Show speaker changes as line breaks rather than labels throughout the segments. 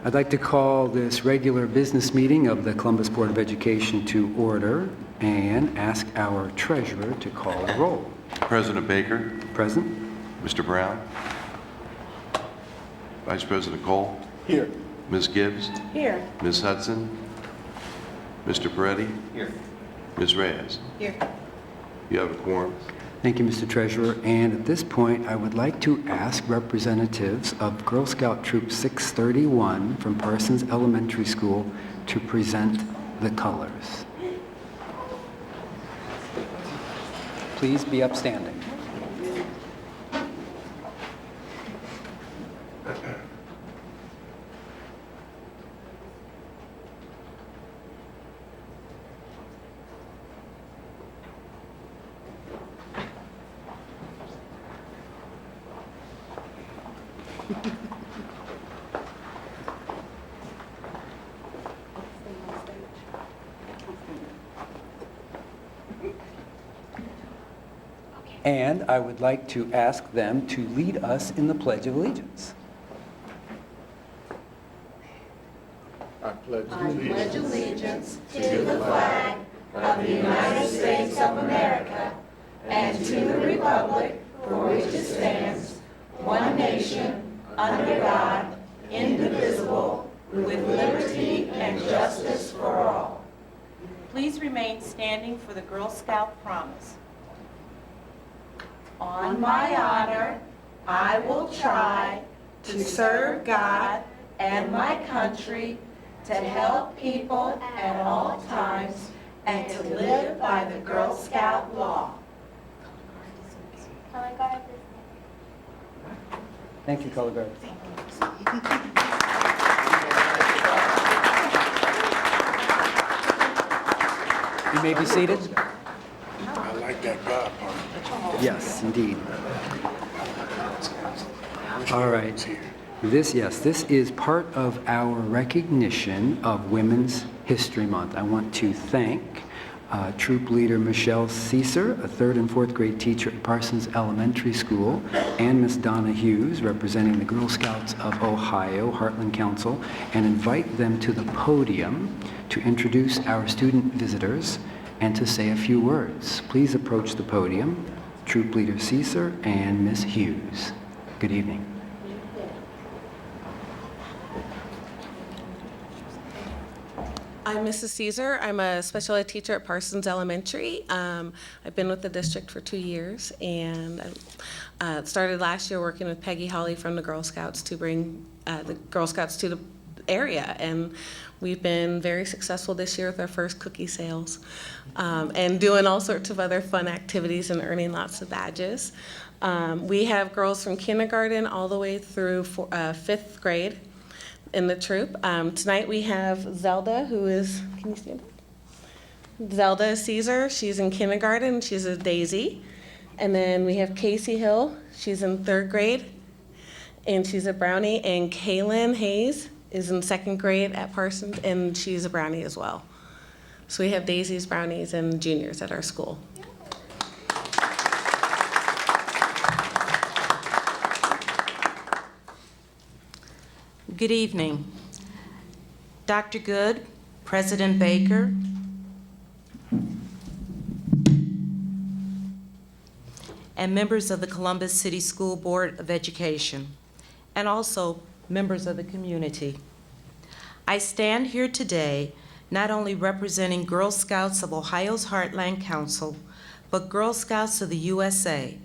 I'd like to call this regular business meeting of the Columbus Board of Education to order and ask our treasurer to call the roll.
President Baker.
Present.
Mr. Brown. Vice President Cole.
Here.
Ms. Gibbs.
Here.
Ms. Hudson. Mr. Peretti.
Here.
Ms. Reyes.
Here.
You have a quorum.
Thank you, Mr. Treasurer. And at this point, I would like to ask representatives of Girl Scout Troop 631 from Parsons Elementary School to present the colors. Please be upstanding. And I would like to ask them to lead us in the Pledge of Allegiance.
I pledge
pledge allegiance to the flag of the United States of America and to the republic for which it stands, one nation, under God, indivisible, with liberty and justice for all.
Please remain standing for the Girl Scout promise.
On my honor, I will try to serve God and my country, to help people at all times, and to live by the Girl Scout law.
Thank you, Color Guard. You may be seated.
I like that God part.
Yes, indeed. All right. This is part of our recognition of Women's History Month. I want to thank Troop Leader Michelle Caesar, a 3rd and 4th grade teacher at Parsons Elementary School, and Miss Donna Hughes, representing the Girl Scouts of Ohio, Heartland Council, and invite them to the podium to introduce our student visitors and to say a few words. Please approach the podium, Troop Leader Caesar and Miss Hughes. Good evening.
I'm Mrs. Caesar. I'm a special ed teacher at Parsons Elementary. I've been with the district for 2 years, and I started last year working with Peggy Holly from the Girl Scouts to bring the Girl Scouts to the area, and we've been very successful this year with our first cookie sales, and doing all sorts of other fun activities and earning lots of badges. We have girls from kindergarten all the way through 5th grade in the troop. Tonight we have Zelda, who is, can you stand up? Zelda Caesar, she's in kindergarten, she's a Daisy. And then we have Casey Hill, she's in 3rd grade, and she's a Brownie. And Kaylin Hayes is in 2nd grade at Parsons, and she's a Brownie as well. So we have Daisies, Brownies, and juniors at our school.
Good evening. Dr. Good, President Baker, and members of the Columbus City School Board of Education, and also members of the community. I stand here today not only representing Girl Scouts of Ohio's Heartland Council, but Girl Scouts of the USA,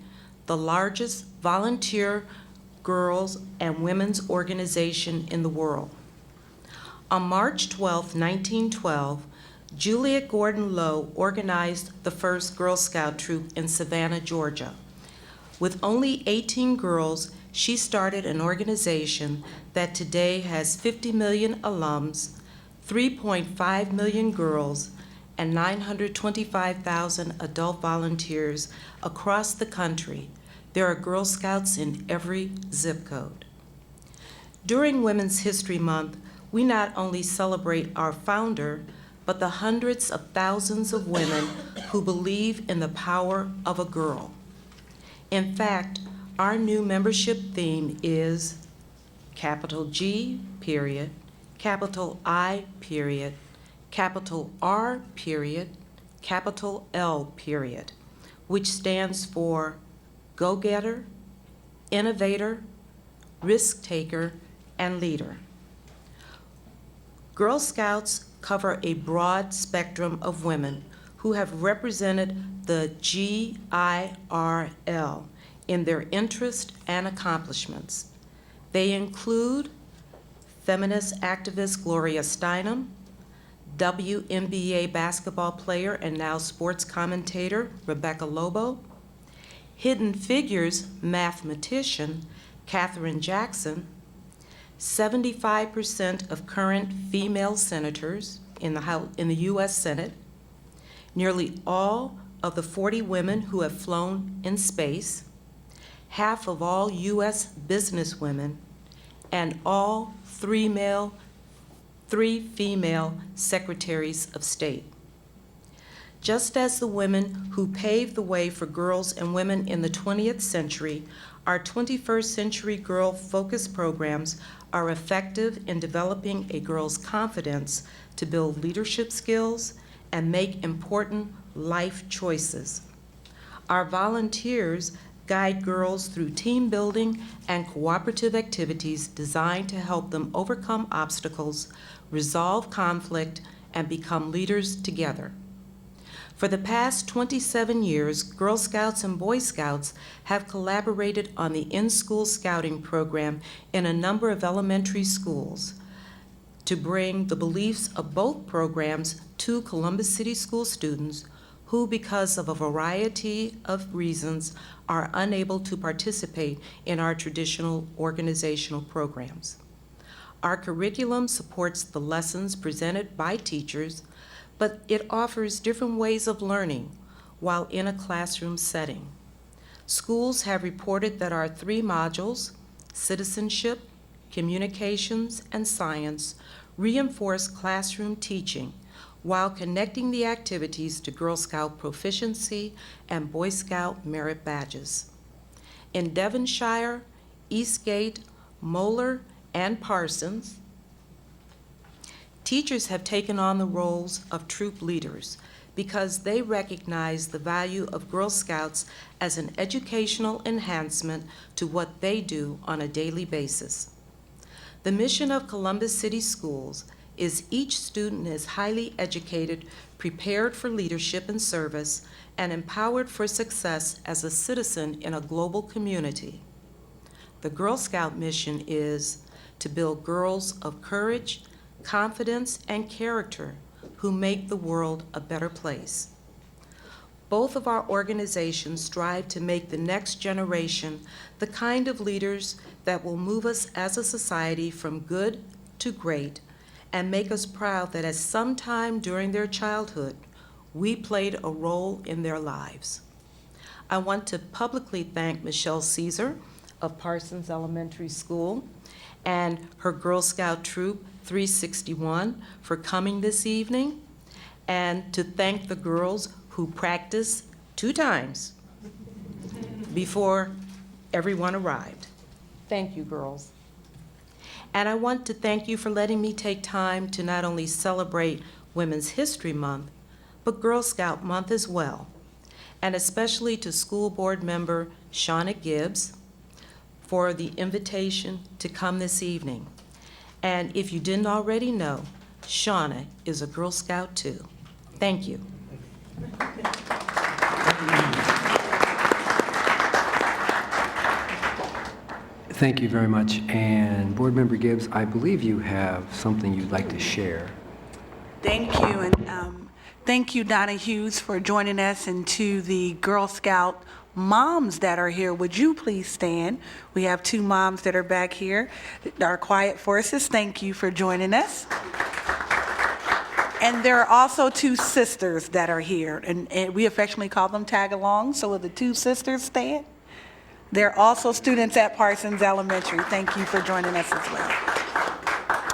the largest volunteer girls and women's organization in the world. On March 12, 1912, Juliet Gordon Lowe organized the first Girl Scout troop in Savannah, Georgia. With only 18 girls, she started an organization that today has 50 million alums, 3.5 million girls, and 925,000 adult volunteers across the country. There are Girl Scouts in every zip code. During Women's History Month, we not only celebrate our founder, but the hundreds of thousands of women who believe in the power of a girl. In fact, Our new membership theme is capital G, period, capital I, period, capital R, period, capital L, period, which stands for go-getter, innovator, risk-taker, and leader. Girl Scouts cover a broad spectrum of women who have represented the GIRL in their interest and accomplishments. They include feminist activist Gloria Steinem, WNBA basketball player and now sports commentator Rebecca Lobo, Hidden Figures mathematician Katherine Jackson, 75% of current female senators in the U.S. Senate, nearly all of the 40 women who have flown in space, half of all U.S. businesswomen, and all three female secretaries of state. Just as the women who paved the way for girls and women in the 20th century, our 21st century girl-focused programs are effective in developing a girl's confidence to build leadership skills and make important life choices. Our volunteers guide girls through team building and cooperative activities designed to help them overcome obstacles, resolve conflict, and become leaders together. For the past 27 years, Girl Scouts and Boy Scouts have collaborated on the in-school scouting program in a number of elementary schools to bring the beliefs of both programs to Columbus City School students who, because of a variety of reasons, are unable to participate in our traditional organizational programs. Our curriculum supports the lessons presented by teachers, but it offers different ways of learning while in a classroom setting. Schools have reported that our 3 modules, citizenship, communications, and science, reinforce classroom teaching while connecting the activities to Girl Scout proficiency and Boy Scout merit badges. In Devonshire, Eastgate, Moeller, and Parsons, teachers have taken on the roles of troop leaders because they recognize the value of Girl Scouts as an educational enhancement to what they do on a daily basis. The mission of Columbus City Schools is each student is highly educated, prepared for leadership and service, and empowered for success as a citizen in a global community. The Girl Scout mission is to build girls of courage, confidence, and character who make the world a better place. Both of our organizations strive to make the next generation the kind of leaders that will move us as a society from good to great and make us proud that at some time during their childhood, we played a role in their lives. I want to publicly thank Michelle Caesar of Parsons Elementary School and her Girl Scout Troop 361 for coming this evening, and to thank the girls who practiced 2 times before everyone arrived. Thank you, girls. And I want to thank you for letting me take time to not only celebrate Women's History Month, but Girl Scout Month as well, and especially to school board member Shauna Gibbs for the invitation to come this evening. And if you didn't already know, Shauna is a Girl Scout too. Thank you.
Thank you very much. And Board Member Gibbs, I believe you have something you'd like to share.
Thank you, and thank you, Donna Hughes, for joining us, and to the Girl Scout moms that are here. Would you please stand? We have 2 moms that are back here, our quiet forces. Thank you for joining us. And there are also 2 sisters that are here, and we affectionately call them tag-along. So will the 2 sisters stand? They're also students at Parsons Elementary. Thank you for joining us as well.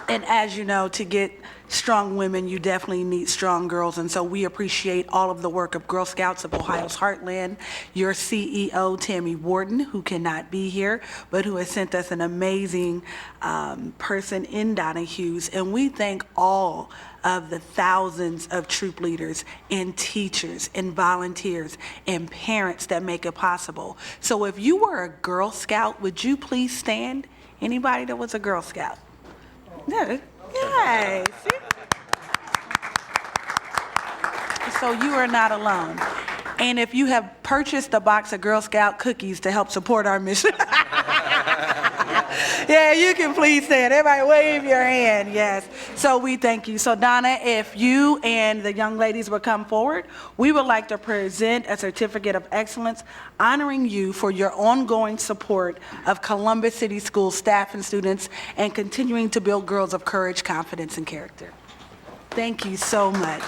And as you know, to get strong women, you definitely need strong girls. And so we appreciate all of the work of Girl Scouts of Ohio's Heartland, your CEO, Tammy Warden, who cannot be here, but who has sent us an amazing person in Donna Hughes. And we thank all of the thousands of troop leaders and teachers and volunteers and parents that make it possible. So if you were a Girl Scout, would you please stand? Anybody that was a Girl Scout? No. Yay. See? So you are not alone. And if you have purchased a box of Girl Scout cookies to help support our mission, yeah, you can please stand. Everybody wave your hand, yes. So we thank you. So Donna, if you and the young ladies would come forward, we would like to present a certificate of excellence honoring you for your ongoing support of Columbus City Schools staff and students and continuing to build girls of courage, confidence, and character. Thank you so much.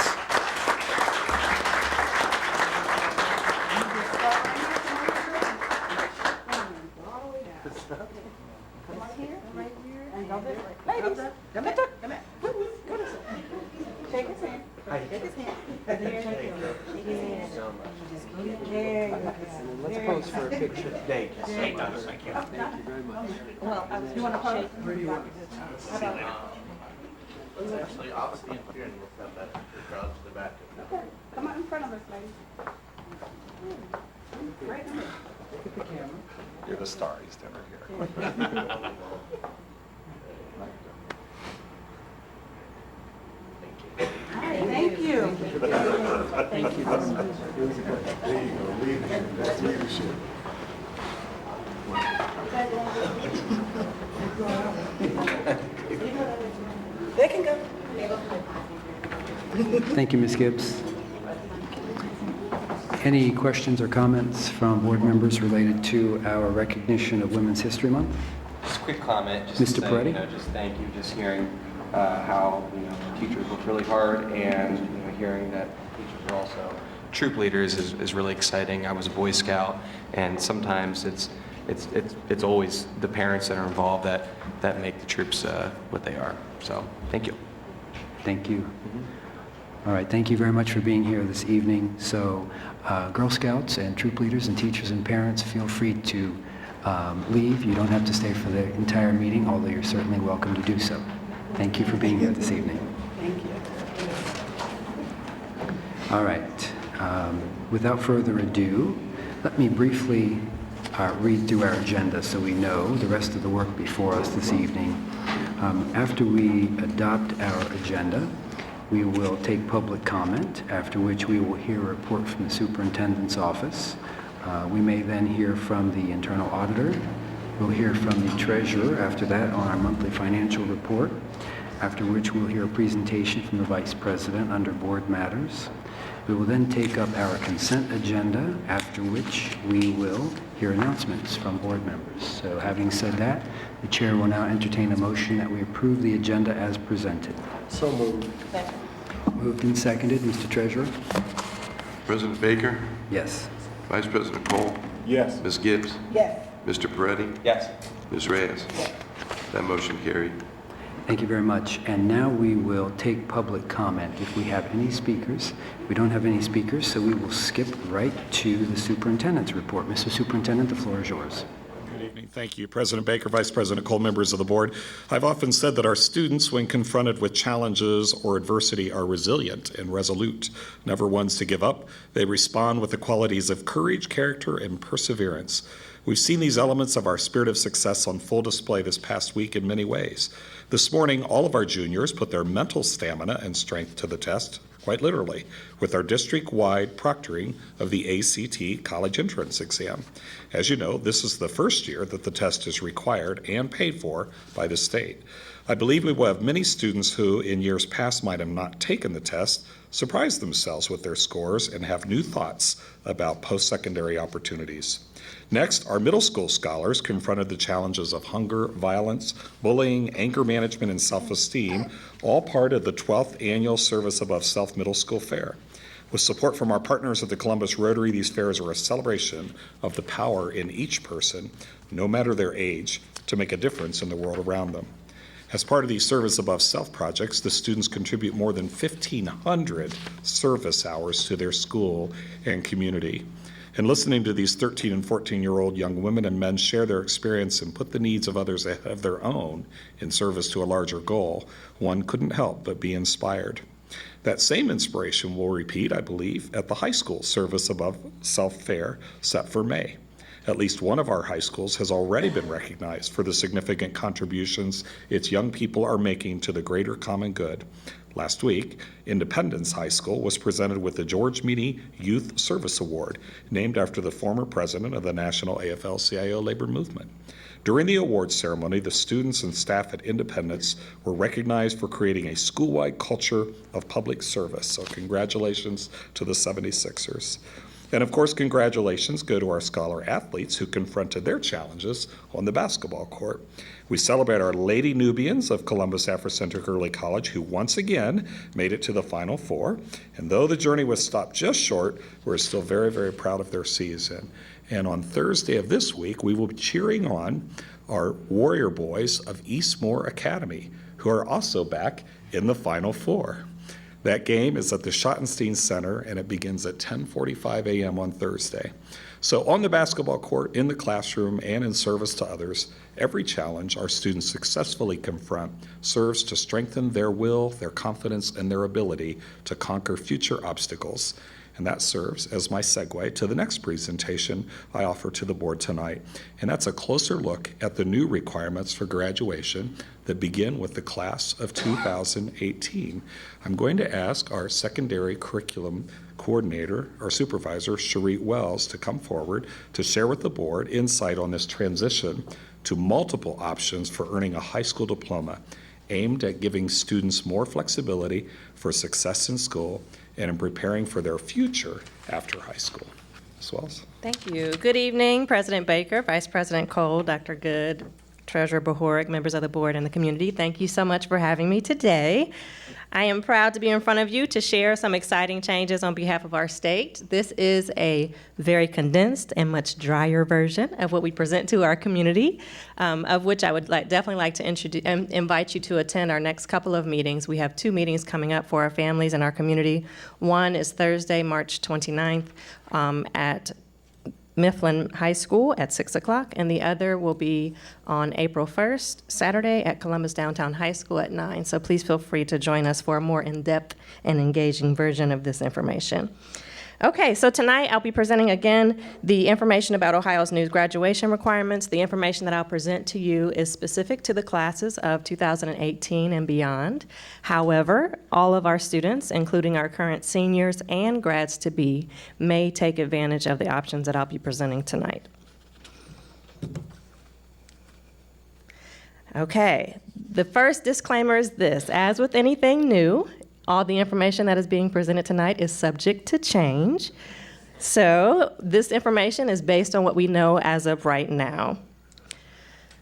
Ladies, come here. Shake his hand. Shake his hand.
Let's pose for a picture.
Thank you so much. Thank you.
Thank you very much.
Well, you want to pose?
Where do you want?
Actually, I'll stand here and we'll come back to the crowd to the back.
Okay, come on in front of us, ladies. Right in there.
Look at the camera.
You're the star, he's never here.
Thank you.
Thank you very much.
There you go, leadership, that's leadership.
They can go.
Thank you, Ms. Gibbs. Any questions or comments from board members related to our recognition of Women's History Month?
Just a quick comment, just
Mr.
to say,
Peretti?
just thank you, just hearing how, teachers work really hard and, hearing that teachers are also troop leaders is really exciting. I was a Boy Scout, and sometimes it's always the parents that are involved that make the troops what they are. So, thank you.
Thank you. All right, thank you very much for being here this evening. So, Girl Scouts and troop leaders and teachers and parents, feel free to leave. You don't have to stay for the entire meeting, although you're certainly welcome to do so. Thank you for being here this evening.
Thank you.
All right. Without further ado, let me briefly read through our agenda so we know the rest of the work before us this evening. After we adopt our agenda, we will take public comment, after which we will hear a report from the superintendent's office. We may then hear from the internal auditor. We'll hear from the treasurer after that on our monthly financial report, after which we'll hear a presentation from the vice president under board matters. We will then take up our consent agenda, after which we will hear announcements from board members. So having said that, the chair will now entertain a motion that we approve the agenda as presented.
So moved.
Moved and seconded. Mr. Treasurer?
President Baker,
Yes.
Vice President Cole,
Yes.
Ms. Gibbs,
Yes.
Mr. Peretti,
Yes.
Ms. Reyes. That motion carried.
Thank you very much. And now we will take public comment if we have any speakers. We don't have any speakers, so we will skip right to the superintendent's report. Mr. Superintendent, the floor is yours.
Good evening. Thank you, President Baker, Vice President Cole, members of the board. I've often said that our students, when confronted with challenges or adversity, are resilient and resolute, never ones to give up. They respond with the qualities of courage, character, and perseverance. We've seen these elements of our spirit of success on full display this past week in many ways. This morning, all of our juniors put their mental stamina and strength to the test, quite literally, with our district-wide proctoring of the ACT college entrance exam. As you know, this is the first year that the test is required and paid for by the state. I believe we will have many students who, in years past, might have not taken the test, surprise themselves with their scores, and have new thoughts about post-secondary opportunities. Next, our middle school scholars confronted the challenges of hunger, violence, bullying, anger management, and self-esteem, all part of the 12th annual Service Above Self Middle School Fair. With support from our partners at the Columbus Rotary, these fairs are a celebration of the power in each person, no matter their age, to make a difference in the world around them. As part of these Service Above Self projects, the students contribute more than 1,500 service hours to their school and community. And listening to these 13 and 14-year-old young women and men share their experience and put the needs of others ahead of their own in service to a larger goal, one couldn't help but be inspired. That same inspiration will repeat, I believe, at the high school Service Above Self Fair set for May. At least one of our high schools has already been recognized for the significant contributions its young people are making to the greater common good. Last week, Independence High School was presented with the George Meany Youth Service Award, named after the former president of the National AFL-CIO labor movement. During the awards ceremony, the students and staff at Independence were recognized for creating a school-wide culture of public service. So congratulations to the 76ers. And of course, congratulations go to our scholar athletes who confronted their challenges on the basketball court. We celebrate our Lady Nubians of Columbus Afrocentric Early College, who once again made it to the Final Four. And though the journey was stopped just short, we're still very, very proud of their season. And on Thursday of this week, we will be cheering on our Warrior Boys of Eastmoor Academy, who are also back in the Final Four. That game is at the Schottenstein Center, and it begins at 10:45 a.m. on Thursday. So on the basketball court, in the classroom, and in service to others, every challenge our students successfully confront serves to strengthen their will, their confidence, and their ability to conquer future obstacles. And that serves as my segue to the next presentation I offer to the board tonight. And that's a closer look at the new requirements for graduation that begin with the class of 2018. I'm going to ask our secondary curriculum coordinator, our supervisor, Cherie Wells, to come forward to share with the board insight on this transition to multiple options for earning a high school diploma, aimed at giving students more flexibility for success in school and in preparing for their future after high school. Ms. Wells?
Thank you. Good evening, President Baker, Vice President Cole, Dr. Good, Treasurer Bohoric, members of the board and the community. Thank you so much for having me today. I am proud to be in front of you to share some exciting changes on behalf of our state. This is a very condensed and much drier version of what we present to our community, of which I would definitely like to invite you to attend our next couple of meetings. We have 2 meetings coming up for our families and our community. One is Thursday, March 29th at Mifflin High School at 6 o'clock, and the other will be on April 1st, Saturday, at Columbus Downtown High School at 9. So please feel free to join us for a more in-depth and engaging version of this information. Okay, so tonight I'll be presenting again the information about Ohio's new graduation requirements. The information that I'll present to you is specific to the classes of 2018 and beyond. However, all of our students, including our current seniors and grads-to-be, may take advantage of the options that I'll be presenting tonight. Okay, the first disclaimer is this: as with anything new, all the information that is being presented tonight is subject to change. So this information is based on what we know as of right now.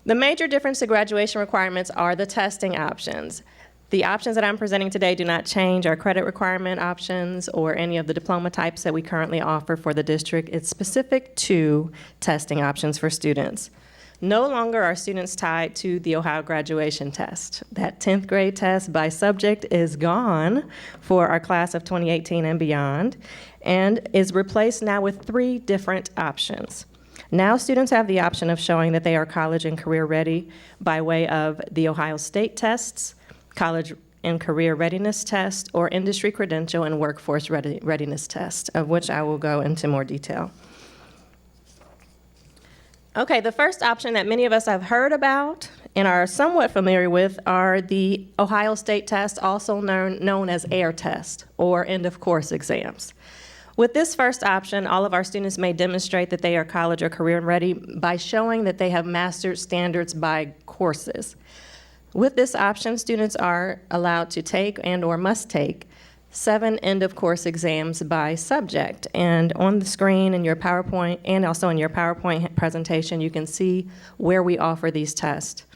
The major difference to graduation requirements are the testing options. The options that I'm presenting today do not change our credit requirement options or any of the diploma types that we currently offer for the district. It's specific to testing options for students. No longer are students tied to the Ohio graduation test. That 10th grade test by subject is gone for our class of 2018 and beyond, and is replaced now with 3 different options. Now students have the option of showing that they are college and career ready by way of the Ohio State tests, college and career readiness test, or industry credential and workforce readiness test, of which I will go into more detail. Okay, the first option that many of us have heard about and are somewhat familiar with are the Ohio State test, also known as AIR test, or end of course exams. With this first option, all of our students may demonstrate that they are college or career ready by showing that they have mastered standards by courses. With this option, students are allowed to take and or must take 7 end-of-course exams by subject. And on the screen in your PowerPoint, and also in your PowerPoint presentation, you can see where we offer these tests.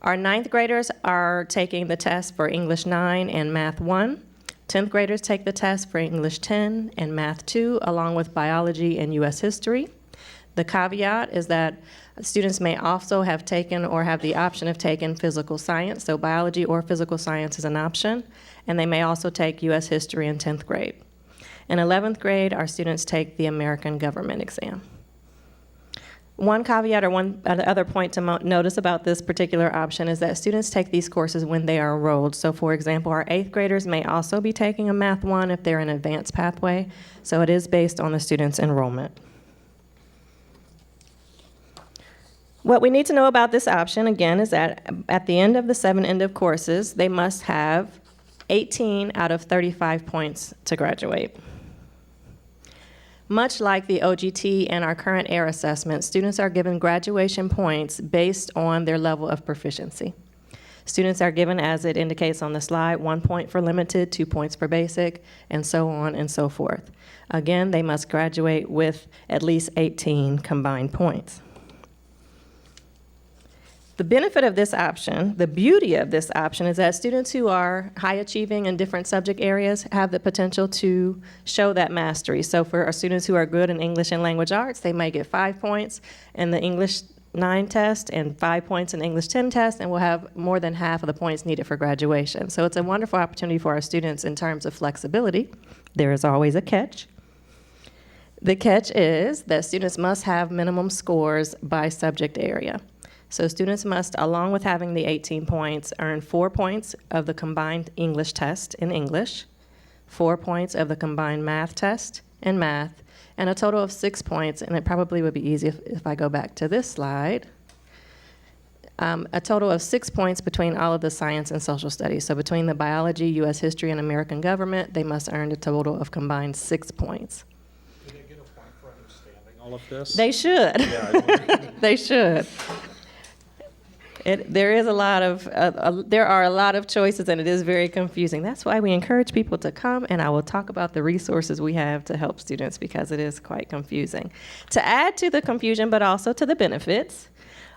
Our 9th graders are taking the test for English 9 and Math 1. 10th graders take the test for English 10 and Math 2, along with biology and U.S. history. The The caveat is that students may also have taken or have the option of taking physical science, so biology or physical science is an option, and they may also take U.S. history in 10th grade. In 11th grade, our students take the American government exam. One caveat or one other point to notice about this particular option is that students take these courses when they are enrolled. So for example, our 8th graders may also be taking a Math 1 if they're in advanced pathway, so it is based on the student's enrollment. What we need to know about this option, again, is that at the end of the 7 end-of courses, they must have 18 out of 35 points to graduate. Much like the OGT and our current AIR assessment, students are given graduation points based on their level of proficiency. Students are given, as it indicates on the slide, 1 point for limited, 2 points for basic, and so on and so forth. Again, they must graduate with at least 18 combined points. The benefit of this option, the beauty of this option, is that students who are high achieving in different subject areas have the potential to show that mastery. So for our students who are good in English and language arts, they may get 5 points in the English 9 test and 5 points in English 10 test, and will have more than half of the points needed for graduation. So it's a wonderful opportunity for our students in terms of flexibility. There is always a catch. The catch is that students must have minimum scores by subject area. So students must, along with having the 18 points, earn 4 points of the combined English test in English, 4 points of the combined math test in math, and a total of 6 points, and it probably would be easy if I go back to this slide, a total of 6 points between all of the science and social studies. So between the biology, U.S. history, and American government, they must earn a total of combined 6 points.
Do they get a point for understanding all of this?
They should.
Yeah,
They should. There are a lot of choices, and it is very confusing. That's why we encourage people to come, and I will talk about the resources we have to help students, because it is quite confusing. To add to the confusion, but also to the benefits,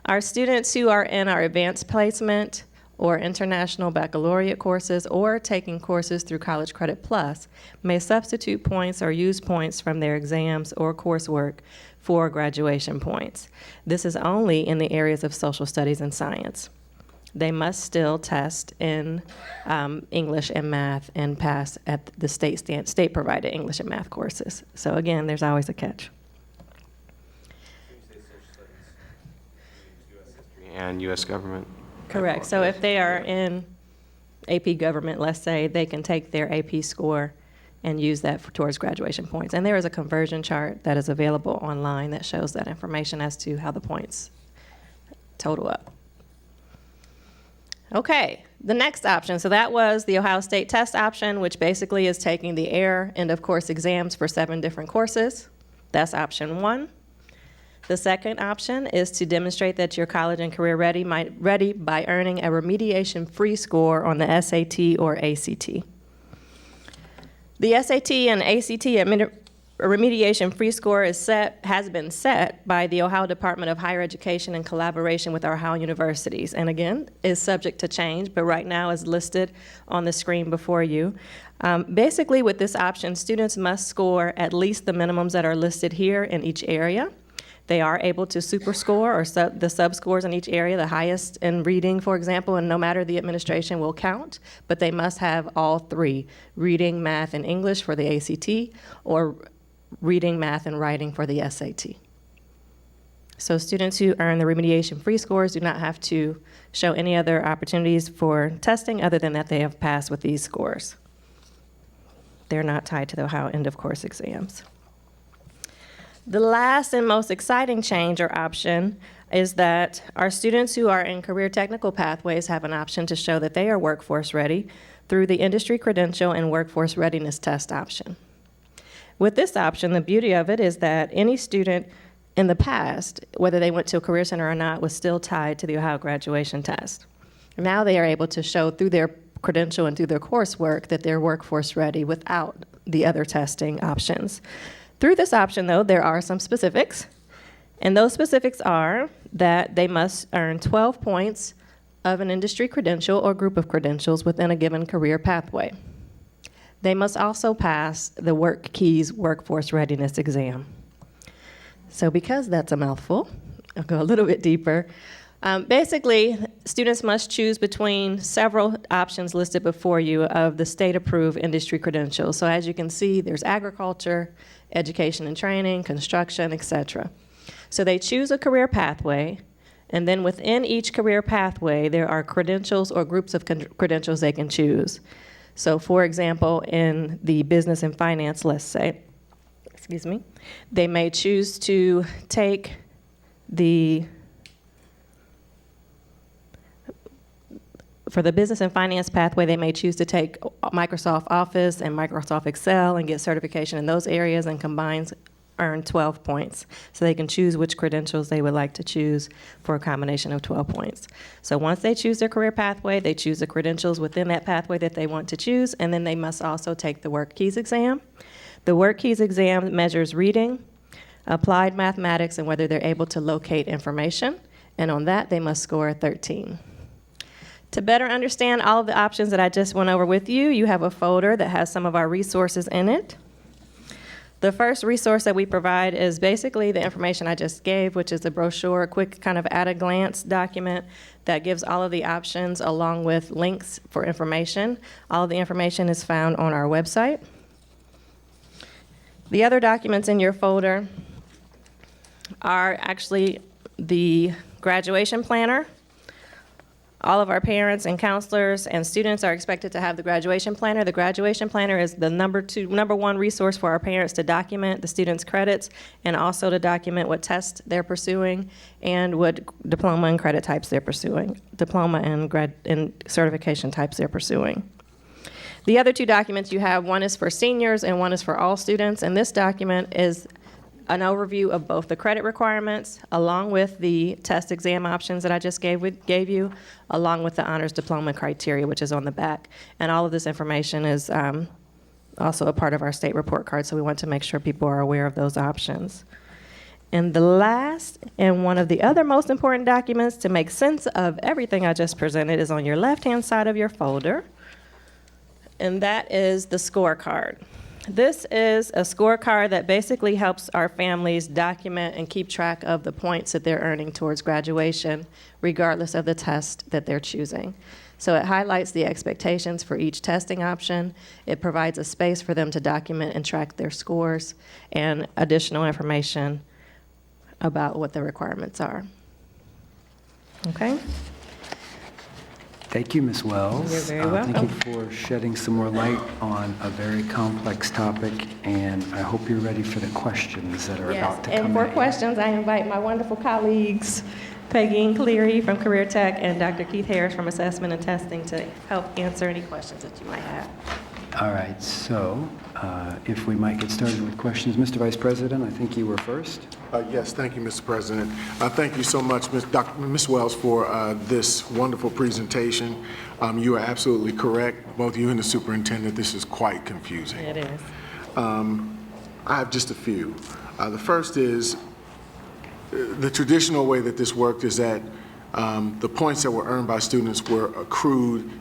our students who are in our advanced placement or international baccalaureate courses or taking courses through College Credit Plus may substitute points or use points from their exams or coursework for graduation points. This is only in the areas of social studies and science. They must still test in English and math and pass at the state-provided English and math courses. So again, there's always a catch.
And U.S. government.
Correct. So if they are in AP government, let's say, they can take their AP score and use that towards graduation points. And there is a conversion chart that is available online that shows that information as to how the points total up. Okay, the next option. So that was the Ohio State test option, which basically is taking the AIR end of course exams for 7 different courses. That's option 1. The second option is to demonstrate that you're college and career ready by earning a remediation-free score on the SAT or ACT. The SAT and ACT remediation-free score has been set by the Ohio Department of Higher Education in collaboration with our Ohio universities, and again, is subject to change, but right now is listed on the screen before you. Basically, with this option, students must score at least the minimums that are listed here in each area. They are able to superscore or the sub-scores in each area. The highest in reading, for example, and no matter the administration will count, but they must have all 3, reading, math, and English for the ACT, or reading, math, and writing for the SAT. So students who earn the remediation-free scores do not have to show any other opportunities for testing other than that they have passed with these scores. They're not tied to the Ohio end-of-course exams. The last and most exciting change or option is that our students who are in career technical pathways have an option to show that they are workforce ready through the industry credential and workforce readiness test option. With this option, the beauty of it is that any student in the past, whether they went to a career center or not, was still tied to the Ohio graduation test. Now they are able to show through their credential and through their coursework that they're workforce ready without the other testing options. Through this option, though, there are some specifics, and those specifics are that they must earn 12 points of an industry credential or group of credentials within a given career pathway. They must also pass the WorkKeys Workforce Readiness exam. So because that's a mouthful, I'll go a little bit deeper. Basically, students must choose between several options listed before you of the state-approved industry credentials. So as you can see, there's agriculture, education and training, construction, etc. So they choose a career pathway, and then within each career pathway, there are credentials or groups of credentials they can choose. So for example, in the business and finance, let's say, they may choose to take for the business and finance pathway, they may choose to take Microsoft Office and Microsoft Excel and get certification in those areas and earn 12 points. So they can choose which credentials they would like to choose for a combination of 12 points. So once they choose their career pathway, they choose the credentials within that pathway that they want to choose, and then they must also take the Work Keys exam. The Work Keys exam measures reading, applied mathematics, and whether they're able to locate information. And on that, they must score a 13. To better understand all of the options that I just went over with you, you have a folder that has some of our resources in it. The first resource that we provide is basically the information I just gave, which is a brochure, a quick kind of at-a-glance document that gives all of the options along with links for information. All of the information is found on our website. The other documents in your folder are actually the graduation planner. All of our parents and counselors and students are expected to have the graduation planner. The graduation planner is the number one resource for our parents to document the students' credits and also to document what tests they're pursuing and what diploma and credit types they're pursuing, diploma and certification types they're pursuing. The other two documents you have, one is for seniors and one is for all students, and this document is an overview of both the credit requirements along with the test exam options that I just gave you, along with the honors diploma criteria, which is on the back. And all of this information is also a part of our state report card, so we want to make sure people are aware of those options. And the last and one of the other most important documents to make sense of everything I just presented is on your left-hand side of your folder, and that is the scorecard. This is a scorecard that basically helps our families document and keep track of the points that they're earning towards graduation, regardless of the test that they're choosing. So it highlights the expectations for each testing option. It provides a space for them to document and track their scores and additional information about what the requirements are. Okay?
Thank you, Ms. Wells.
You're very welcome.
Thank you for shedding some more light on a very complex topic, and I hope you're ready for the questions that are about to come.
And for
at you.
questions, I invite my wonderful colleagues, Peggy Cleary from Career Tech and Dr. Keith Harris from Assessment and Testing to help answer any questions that you might have.
All right, so if we might get started with questions. Mr. Vice President, I think you were first.
Yes, thank you, Mr. President. Thank you so much, Ms. Wells, for this wonderful presentation. You are absolutely correct, both you and the superintendent. This is quite confusing.
It is.
I have just a few. The first is the traditional way that this worked is that the points that were earned by students were accrued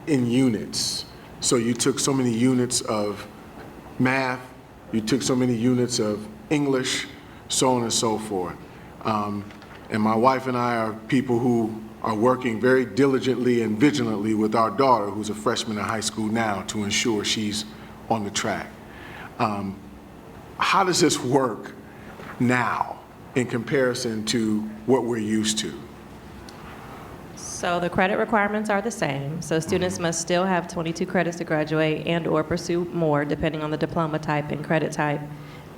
in units. So you took so many units of math, you took so many units of English, so on and so forth. And my wife and I are people who are working very diligently and vigilantly with our daughter, who's a freshman in high school now, to ensure she's on the track. How does this work now in comparison to what we're used to?
So the credit requirements are the same. So students must still have 22 credits to graduate and or pursue more depending on the diploma type and credit type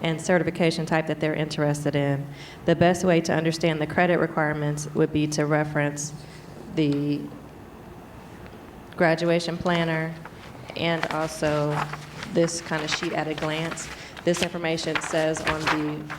and certification type that they're interested in. The best way to understand the credit requirements would be to reference the graduation planner and also this kind of sheet at a glance. This information says on the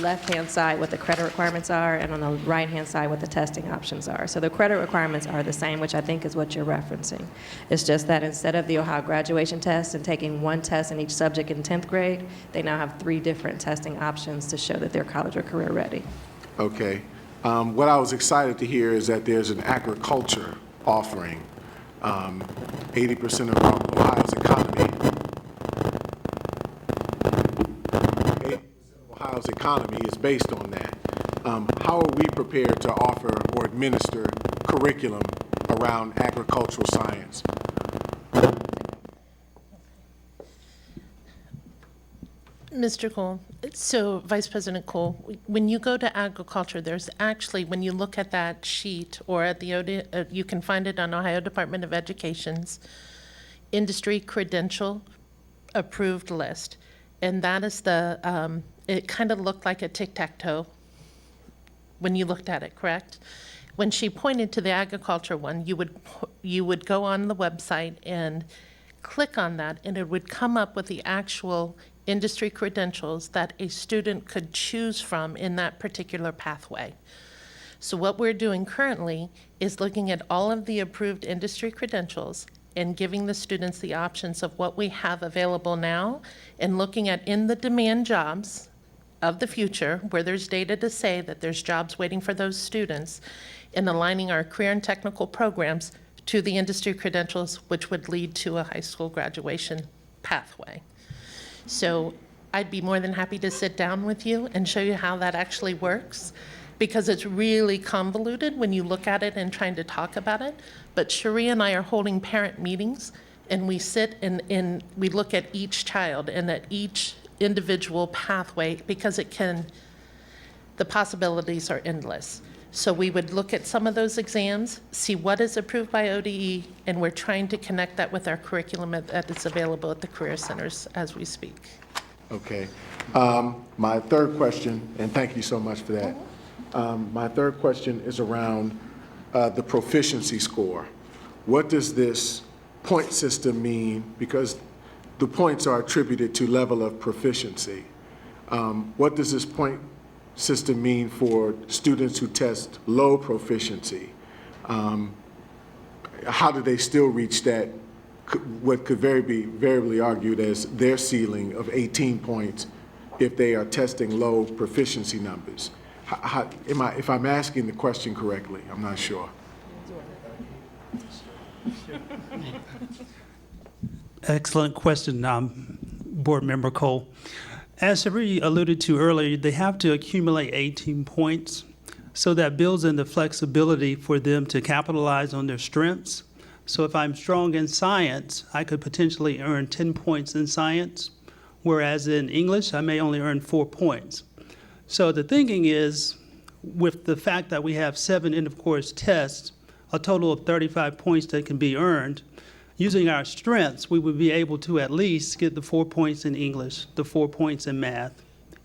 left-hand side what the credit requirements are and on the right-hand side what the testing options are. So the credit requirements are the same, which I think is what you're referencing. It's just that instead of the Ohio graduation test and taking one test in each subject in 10th grade, they now have 3 different testing options to show that they're college or career ready.
Okay. What I was excited to hear is that there's an agriculture offering. 80% of Ohio's economy Ohio's economy is based on that. How are we prepared to offer or administer curriculum around agricultural science?
Mr. Cole, so Vice President Cole, when you go to agriculture, there's actually, when you look at that sheet or at the, you can find it on Ohio Department of Education's industry credential approved list. And that is the, it kind of looked like a tic-tac-toe when you looked at it, correct? When she pointed to the agriculture one, you would go on the website and click on that, and it would come up with the actual industry credentials that a student could choose from in that particular pathway. So what we're doing currently is looking at all of the approved industry credentials and giving the students the options of what we have available now and looking at in the demand jobs of the future where there's data to say that there's jobs waiting for those students and aligning our career and technical programs to the industry credentials, which would lead to a high school graduation pathway. So I'd be more than happy to sit down with you and show you how that actually works, because it's really convoluted when you look at it and trying to talk about it. But Cherie and I are holding parent meetings, and we sit and we look at each child and at each individual pathway, because the possibilities are endless. So we would look at some of those exams, see what is approved by ODE, and we're trying to connect that with our curriculum that is available at the career centers as we speak.
Okay. My third question, and thank you so much for that. My third question is around the proficiency score. What does this point system mean? Because the points are attributed to level of proficiency. What does this point system mean for students who test low proficiency? How do they still reach that, what could be variably argued as their ceiling of 18 points if they are testing low proficiency numbers? If I'm asking the question correctly, I'm not sure.
Excellent question, Board Member Cole. As Cherie alluded to earlier, they have to accumulate 18 points, so that builds in the flexibility for them to capitalize on their strengths. So if I'm strong in science, I could potentially earn 10 points in science, whereas in English, I may only earn 4 points. So the thinking is, with the fact that we have 7 end-of-course tests, a total of 35 points that can be earned, using our strengths, we would be able to at least get the 4 points in English, the 4 points in math,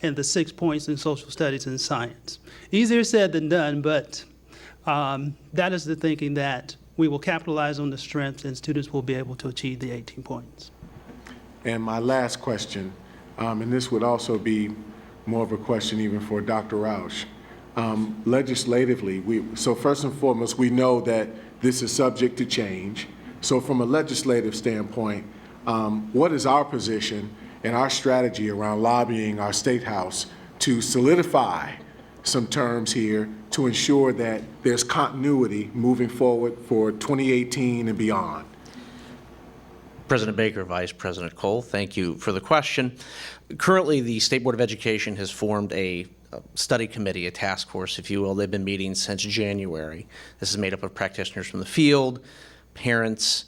and the 6 points in social studies and science. Easier said than done, but that is the thinking, that we will capitalize on the strengths and students will be able to achieve the 18 points.
And my last question, and this would also be more of a question even for Dr. Rausch. Legislatively, so first and foremost, we know that this is subject to change. So from a legislative standpoint, what is our position and our strategy around lobbying our State House to solidify some terms here to ensure that there's continuity moving forward for 2018 and beyond?
President Baker, Vice President Cole, thank you for the question. Currently, the State Board of Education has formed a study committee, a task force, if you will. They've been meeting since January. This is made up of practitioners from the field, parents,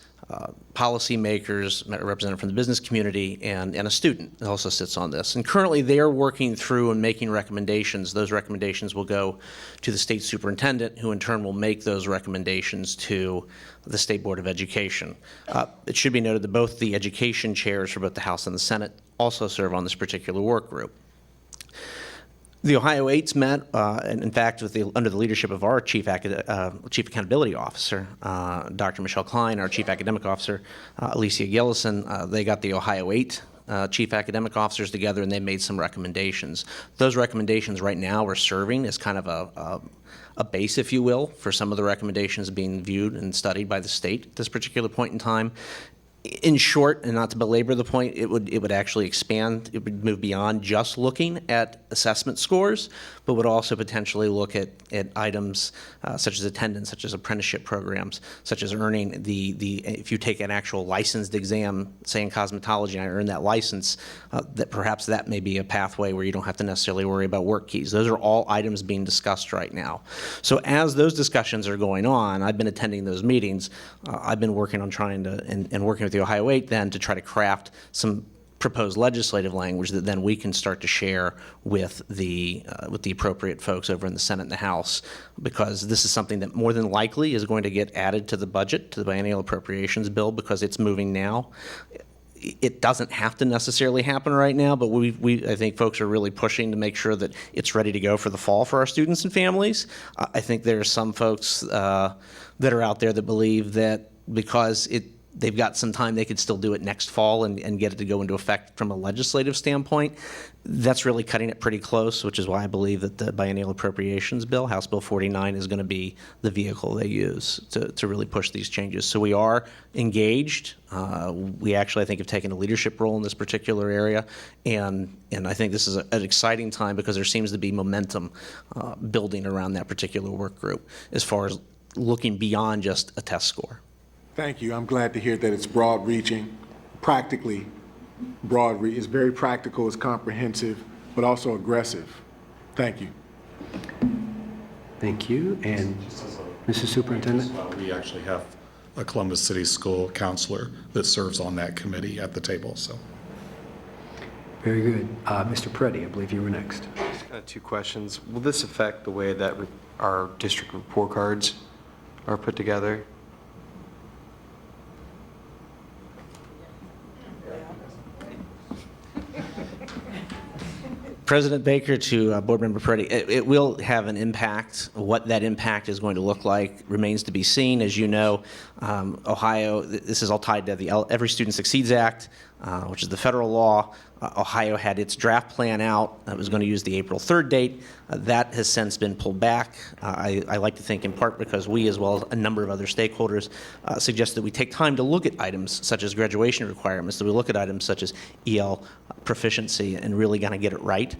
policymakers, represented from the business community, and a student that also sits on this. And currently they're working through and making recommendations. Those recommendations will go to the state superintendent, who in turn will make those recommendations to the State Board of Education. It should be noted that both the education chairs for both the House and the Senate also serve on this particular work group. The Ohio Eights met, and in fact, under the leadership of our Chief Accountability Officer, Dr. Michelle Klein, our Chief Academic Officer, Alicia Gillison. They got the Ohio Eight Chief Academic Officers together, and they made some recommendations. Those recommendations right now are serving as kind of a base, if you will, for some of the recommendations being viewed and studied by the state at this particular point in time. In short, and not to belabor the point, it would actually expand, it would move beyond just looking at assessment scores, but would also potentially look at items such as attendance, such as apprenticeship programs, such as earning if you take an actual licensed exam, say in cosmetology, and I earn that license, that perhaps that may be a pathway where you don't have to necessarily worry about work keys. Those are all items being discussed right now. So as those discussions are going on, I've been attending those meetings. I've been working on trying to, and working with the Ohio 8 then to try to craft some proposed legislative language that then we can start to share with the appropriate folks over in the Senate and the House, because this is something that more than likely is going to get added to the budget, to the biennial appropriations bill, because it's moving now. It doesn't have to necessarily happen right now, but I think folks are really pushing to make sure that it's ready to go for the fall for our students and families. I think there are some folks that are out there that believe that because they've got some time, they could still do it next fall and get it to go into effect from a legislative standpoint. That's really cutting it pretty close, which is why I believe that the biennial appropriations bill, House Bill 49, is going to be the vehicle they use to really push these changes. So we are engaged. We actually, I think, have taken a leadership role in this particular area, and I think this is an exciting time because there seems to be momentum building around that particular work group as far as looking beyond just a test score.
Thank you. I'm glad to hear that it's broad-reaching, practically it's very practical, it's comprehensive, but also aggressive. Thank you.
Thank you. And Mr. Superintendent?
Well, we actually have a Columbus City School counselor that serves on that committee at the table. So.
Very good. Mr. Peretti, I believe you were next.
Two questions. Will this affect the way that our district report cards are put together?
President Baker to Board Member Peretti, it will have an impact. What that impact is going to look like remains to be seen. As you know, Ohio, this is all tied to the Every Student Succeeds Act, which is the federal law. Ohio had its draft plan out. It was going to use the April 3rd date. That has since been pulled back. I like to think in part because we, as well as a number of other stakeholders, suggest that we take time to look at items such as graduation requirements, that we look at items such as EL proficiency and really kind of get it right.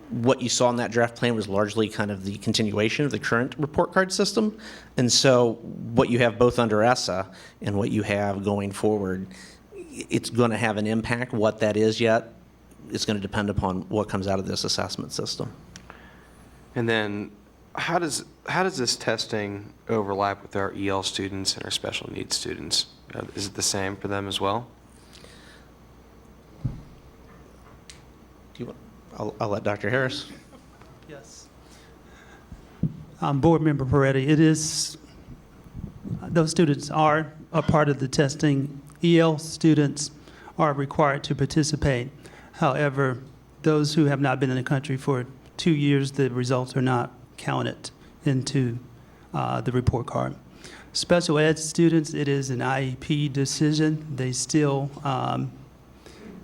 What you saw in that draft plan was largely kind of the continuation of the current report card system. And so what you have both under ESSA and what you have going forward, it's going to have an impact. What that is yet, it's going to depend upon what comes out of this assessment system.
And then how does this testing overlap with our EL students and our special needs students? Is it the same for them as well?
I'll let Dr. Harris.
Yes. Board Member Peretti, it is, those students are a part of the testing. EL students are required to participate. However, those who have not been in the country for 2 years, the results are not counted into the report card. Special ed students, it is an IEP decision. They still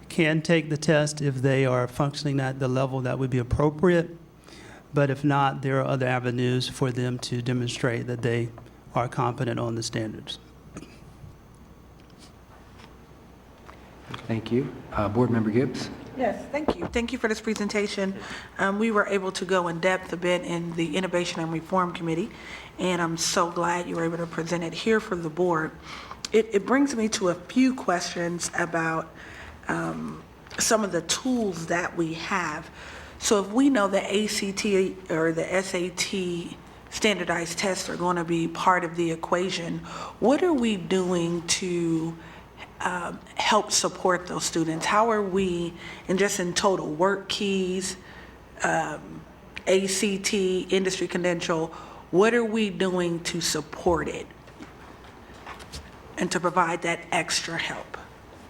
can take the test if they are functioning at the level that would be appropriate. But if not, there are other avenues for them to demonstrate that they are competent on the standards.
Thank you. Board Member Gibbs?
Yes, thank you. Thank you for this presentation. We were able to go in depth a bit in the Innovation and Reform Committee, and I'm so glad you were able to present it here for the board. It brings me to a few questions about some of the tools that we have. So if we know the ACT or the SAT standardized tests are going to be part of the equation, what are we doing to help support those students? How are we, and just in total, work keys, ACT, industry credential, what are we doing to support it and to provide that extra help?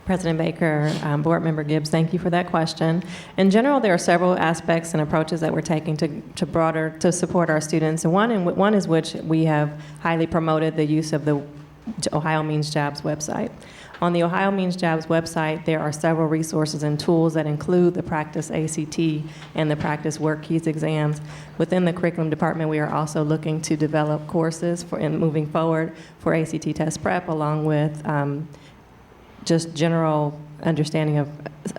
President Baker, Board Member Gibbs, thank you for that question. In general, there are several aspects and approaches that we're taking to support our students. And one is which we have highly promoted the use of the Ohio Means Jobs website. On the Ohio Means Jobs website, there are several resources and tools that include the Practice ACT and the Practice Work Keys exams. Within the curriculum department, we are also looking to develop courses moving forward for ACT test prep, along with just general understanding of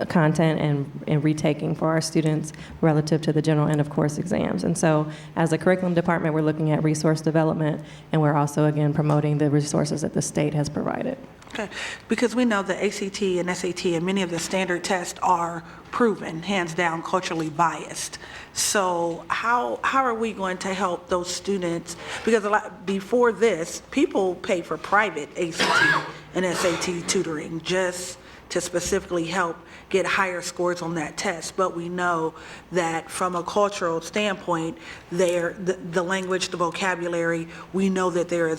content and retaking for our students relative to the general and of course exams. And so as a curriculum department, we're looking at resource development, and we're also, again, promoting the resources that the state has provided.
Okay, because we know the ACT and SAT and many of the standard tests are proven, hands down, culturally biased. So how are we going to help those students? Because before this, people pay for private ACT and SAT tutoring just to specifically help get higher scores on that test. But we know that from a cultural standpoint, the language, the vocabulary, we know that there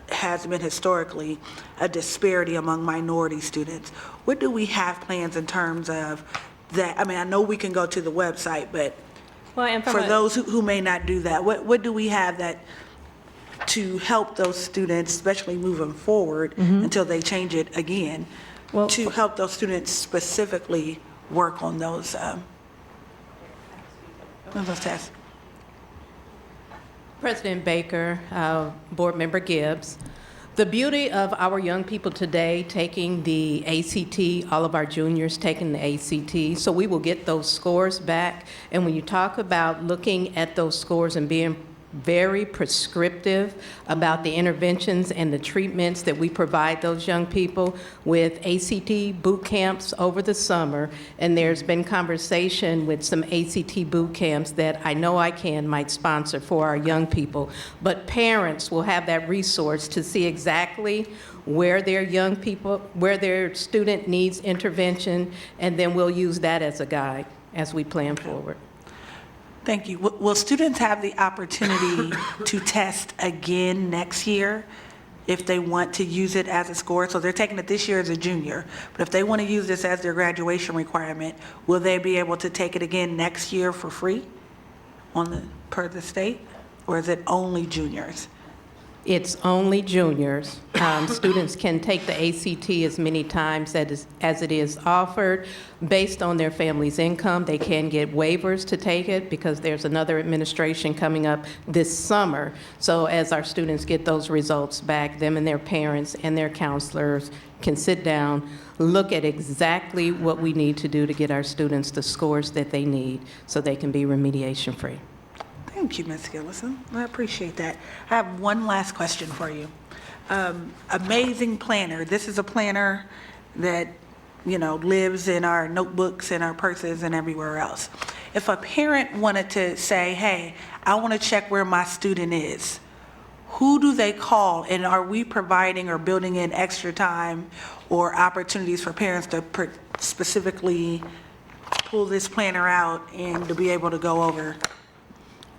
has been historically a disparity among minority students. What do we have plans in terms of that? I mean, I know we can go to the website, but for those who may not do that, what do we have that to help those students, especially moving forward until they change it again, to help those students specifically work on those tests?
President Baker, Board Member Gibbs, the beauty of our young people today taking the ACT, all of our juniors taking the ACT, so we will get those scores back. And when you talk about looking at those scores and being very prescriptive about the interventions and the treatments that we provide those young people with ACT boot camps over the summer. And there's been conversation with some ACT boot camps that I know ICANN might sponsor for our young people. But parents will have that resource to see exactly where their young people, where their student needs intervention, and then we'll use that as a guide as we plan forward.
Thank you. Will students have the opportunity to test again next year if they want to use it as a score? So they're taking it this year as a junior, but if they want to use this as their graduation requirement, will they be able to take it again next year for free per the state? Or is it only juniors?
It's only juniors. Students can take the ACT as many times as it is offered. Based on their family's income, they can get waivers to take it because there's another administration coming up this summer. So as our students get those results back, them and their parents and their counselors can sit down, look at exactly what we need to do to get our students the scores that they need so they can be remediation free.
Thank you, Ms. Gillison. I appreciate that. I have one last question for you. Amazing planner. This is a planner that, lives in our notebooks and our purses and everywhere else. If a parent wanted to say, hey, I want to check where my student is, who do they call? And are we providing or building in extra time or opportunities for parents to specifically pull this planner out and to be able to go over?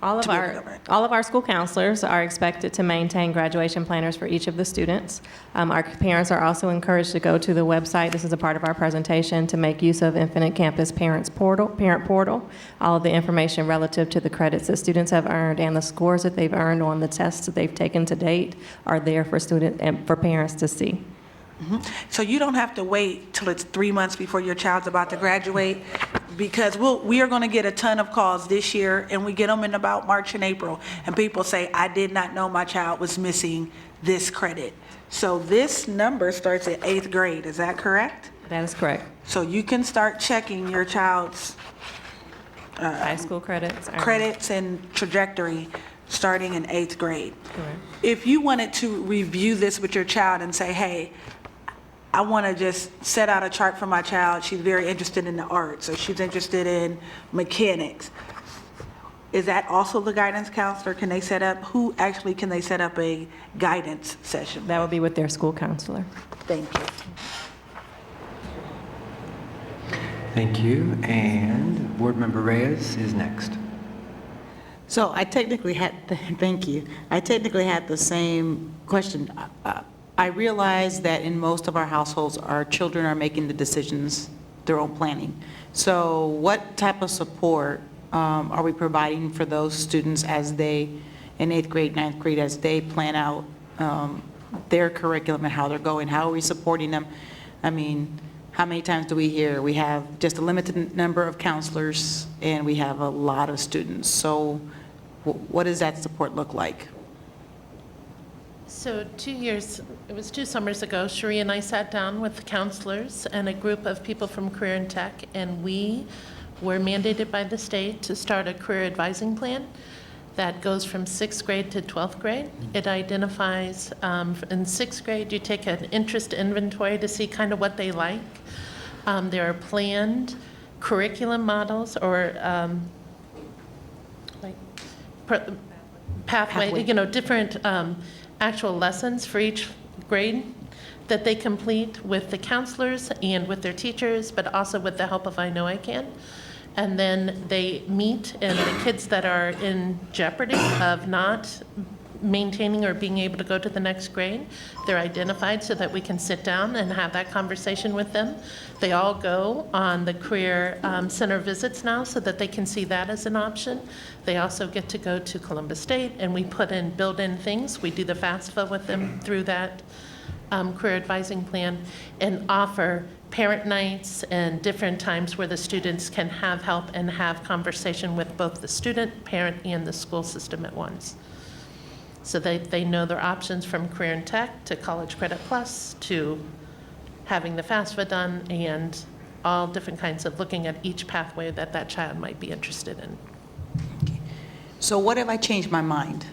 All of our school counselors are expected to maintain graduation planners for each of the students. Our parents are also encouraged to go to the website. This is a part of our presentation to make use of Infinite Campus Parent Portal. All of the information relative to the credits that students have earned and the scores that they've earned on the tests that they've taken to date are there for students and for parents to see.
So you don't have to wait till it's 3 months before your child's about to graduate, because we are going to get a ton of calls this year, and we get them in about March and April, and people say, I did not know my child was missing this credit. So this number starts at 8th grade, is that correct?
That is correct.
So you can start checking your child's
high school
credits and trajectory starting in 8th grade.
Correct.
If you wanted to review this with your child and say, hey, I want to just set out a chart for my child. She's very interested in the arts, or she's interested in mechanics. Is that also the guidance counselor? Can they set up a guidance session?
That would be with their school counselor.
Thank you.
Thank you. And Board Member Reyes is next.
So I technically had, thank you. I technically had the same question. I realize that in most of our households, our children are making the decisions, their own planning. So what type of support are we providing for those students as they, in 8th grade, 9th grade, as they plan out their curriculum and how they're going? How are we supporting them? I mean, how many times do we hear we have just a limited number of counselors and we have a lot of students? So what does that support look like?
So it was 2 summers ago, Cherie and I sat down with the counselors and a group of people from Career and Tech, and we were mandated by the state to start a career advising plan that goes from 6th grade to 12th grade. It identifies, in 6th grade, you take an interest inventory to see kind of what they like. There are planned curriculum models or pathway, different actual lessons for each grade that they complete with the counselors and with their teachers, but also with the help of I Know I Can. And then they meet, and the kids that are in jeopardy of not maintaining or being able to go to the next grade, they're identified so that we can sit down and have that conversation with them. They all go on the Career Center visits now so that they can see that as an option. They also get to go to Columbus State, and we build in things. We do the FAFSA with them through that career advising plan, and offer parent nights and different times where the students can have help and have conversation with both the student, parent, and the school system at once. So they know their options from Career and Tech to College Credit Plus to having the FAFSA done, and all different kinds of looking at each pathway that that child might be interested in.
So what if I change my mind?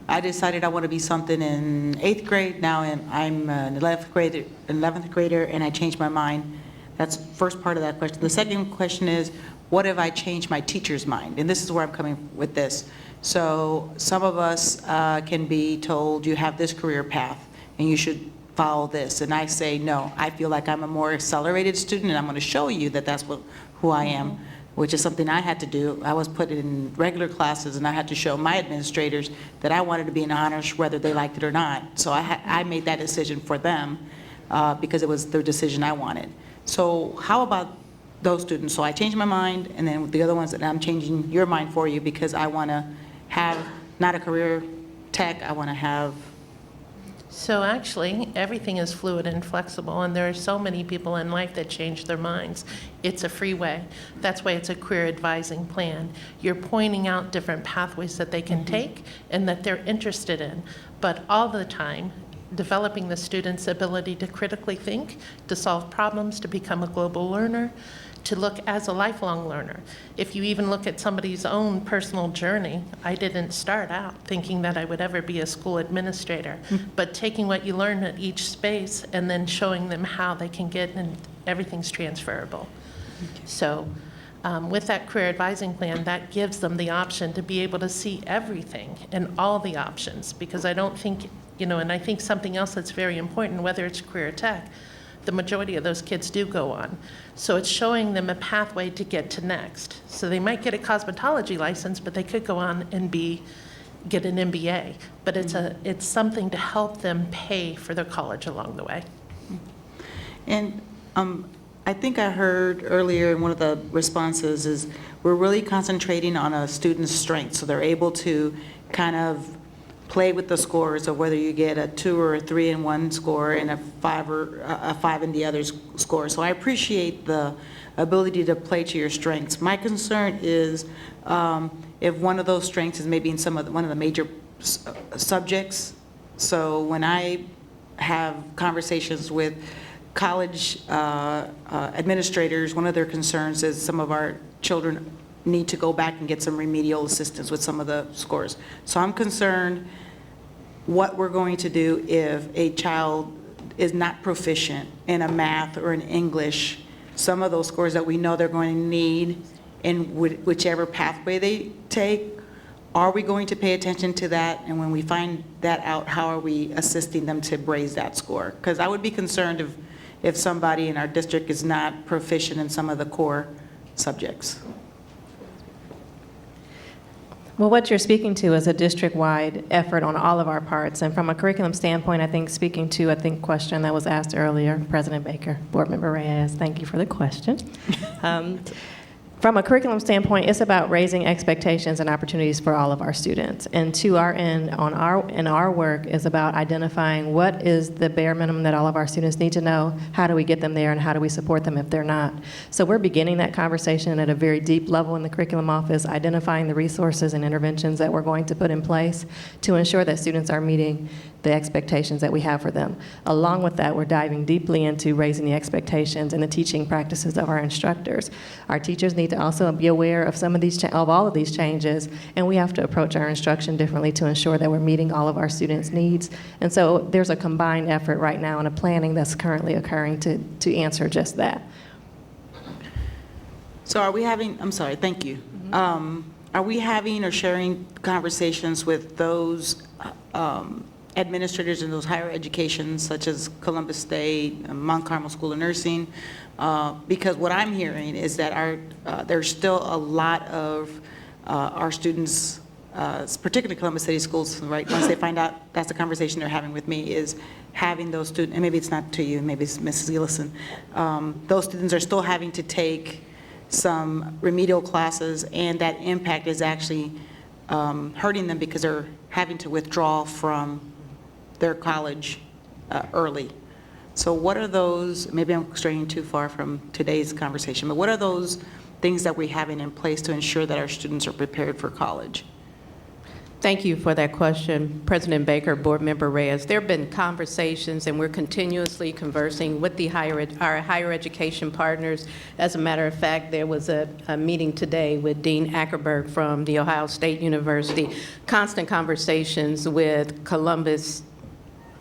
I decided I want to be something in 8th grade, now I'm an 11th grader, and I changed my mind. That's the first part of that question. The second question is, what if I change my teacher's mind? And this is where I'm coming with this. So some of us can be told, you have this career path, and you should follow this. And I say, no, I feel like I'm a more accelerated student, and I'm going to show you that that's who I am, which is something I had to do. I was put in regular classes, and I had to show my administrators that I wanted to be in honors whether they liked it or not. So I made that decision for them because it was the decision I wanted. So how about those students? So I changed my mind, and then the other ones that I'm changing your mind for you because I want to have not a career tech, I want to have.
So actually, everything is fluid and flexible, and there are so many people in life that change their minds. It's a free way. That's why it's a career advising plan. You're pointing out different pathways that they can take and that they're interested in, but all the time, developing the student's ability to critically think, to solve problems, to become a global learner, to look as a lifelong learner. If you even look at somebody's own personal journey, I didn't start out thinking that I would ever be a school administrator, but taking what you learn at each space and then showing them how they can get, and everything's transferable. So with that career advising plan, that gives them the option to be able to see everything and all the options, because I don't think, and I think something else that's very important, whether it's career tech, the majority of those kids do go on. So it's showing them a pathway to get to next. So they might get a cosmetology license, but they could go on and get an MBA. But it's something to help them pay for their college along the way.
And I think I heard earlier in one of the responses is we're really concentrating on a student's strengths, so they're able to kind of play with the scores of whether you get a 2 or a 3 in one score and a 5 or a 5 in the other score. So I appreciate the ability to play to your strengths. My concern is if one of those strengths is maybe in one of the major subjects. So when I have conversations with college administrators, one of their concerns is some of our children need to go back and get some remedial assistance with some of the scores. So I'm concerned what we're going to do if a child is not proficient in a math or in English, some of those scores that we know they're going to need in whichever pathway they take. Are we going to pay attention to that? And when we find that out, how are we assisting them to raise that score? Because I would be concerned if somebody in our district is not proficient in some of the core subjects.
Well, what you're speaking to is a district-wide effort on all of our parts. And from a curriculum standpoint, I think speaking to, question that was asked earlier, President Baker, Board Member Reyes, thank you for the question. From a curriculum standpoint, it's about raising expectations and opportunities for all of our students. And to our end, in our work is about identifying what is the bare minimum that all of our students need to know, how do we get them there, and how do we support them if they're not. So we're beginning that conversation at a very deep level in the curriculum office, identifying the resources and interventions that we're going to put in place to ensure that students are meeting the expectations that we have for them. Along with that, we're diving deeply into raising the expectations and the teaching practices of our instructors. Our teachers need to also be aware of some of these, of all of these changes, and we have to approach our instruction differently to ensure that we're meeting all of our students' needs. And so there's a combined effort right now and a planning that's currently occurring to answer just that.
So are we having, I'm sorry, thank you. Are we having or sharing conversations with those administrators in those higher educations, such as Columbus State, Mount Carmel School of Nursing? Because what I'm hearing is that there's still a lot of our students, particularly Columbus City Schools, right, once they find out, that's the conversation they're having with me, is having those students, and maybe it's not to you, maybe it's Mrs. Gillison, those students are still having to take some remedial classes, and that impact is actually hurting them because they're having to withdraw from their college early. So what are those, maybe I'm straying too far from today's conversation, but what are those things that we're having in place to ensure that our students are prepared for college?
Thank you for that question, President Baker, Board Member Reyes. There have been conversations, and we're continuously conversing with our higher education partners. As a matter of fact, there was a meeting today with Dean Ackerberg from The Ohio State University, constant conversations with Columbus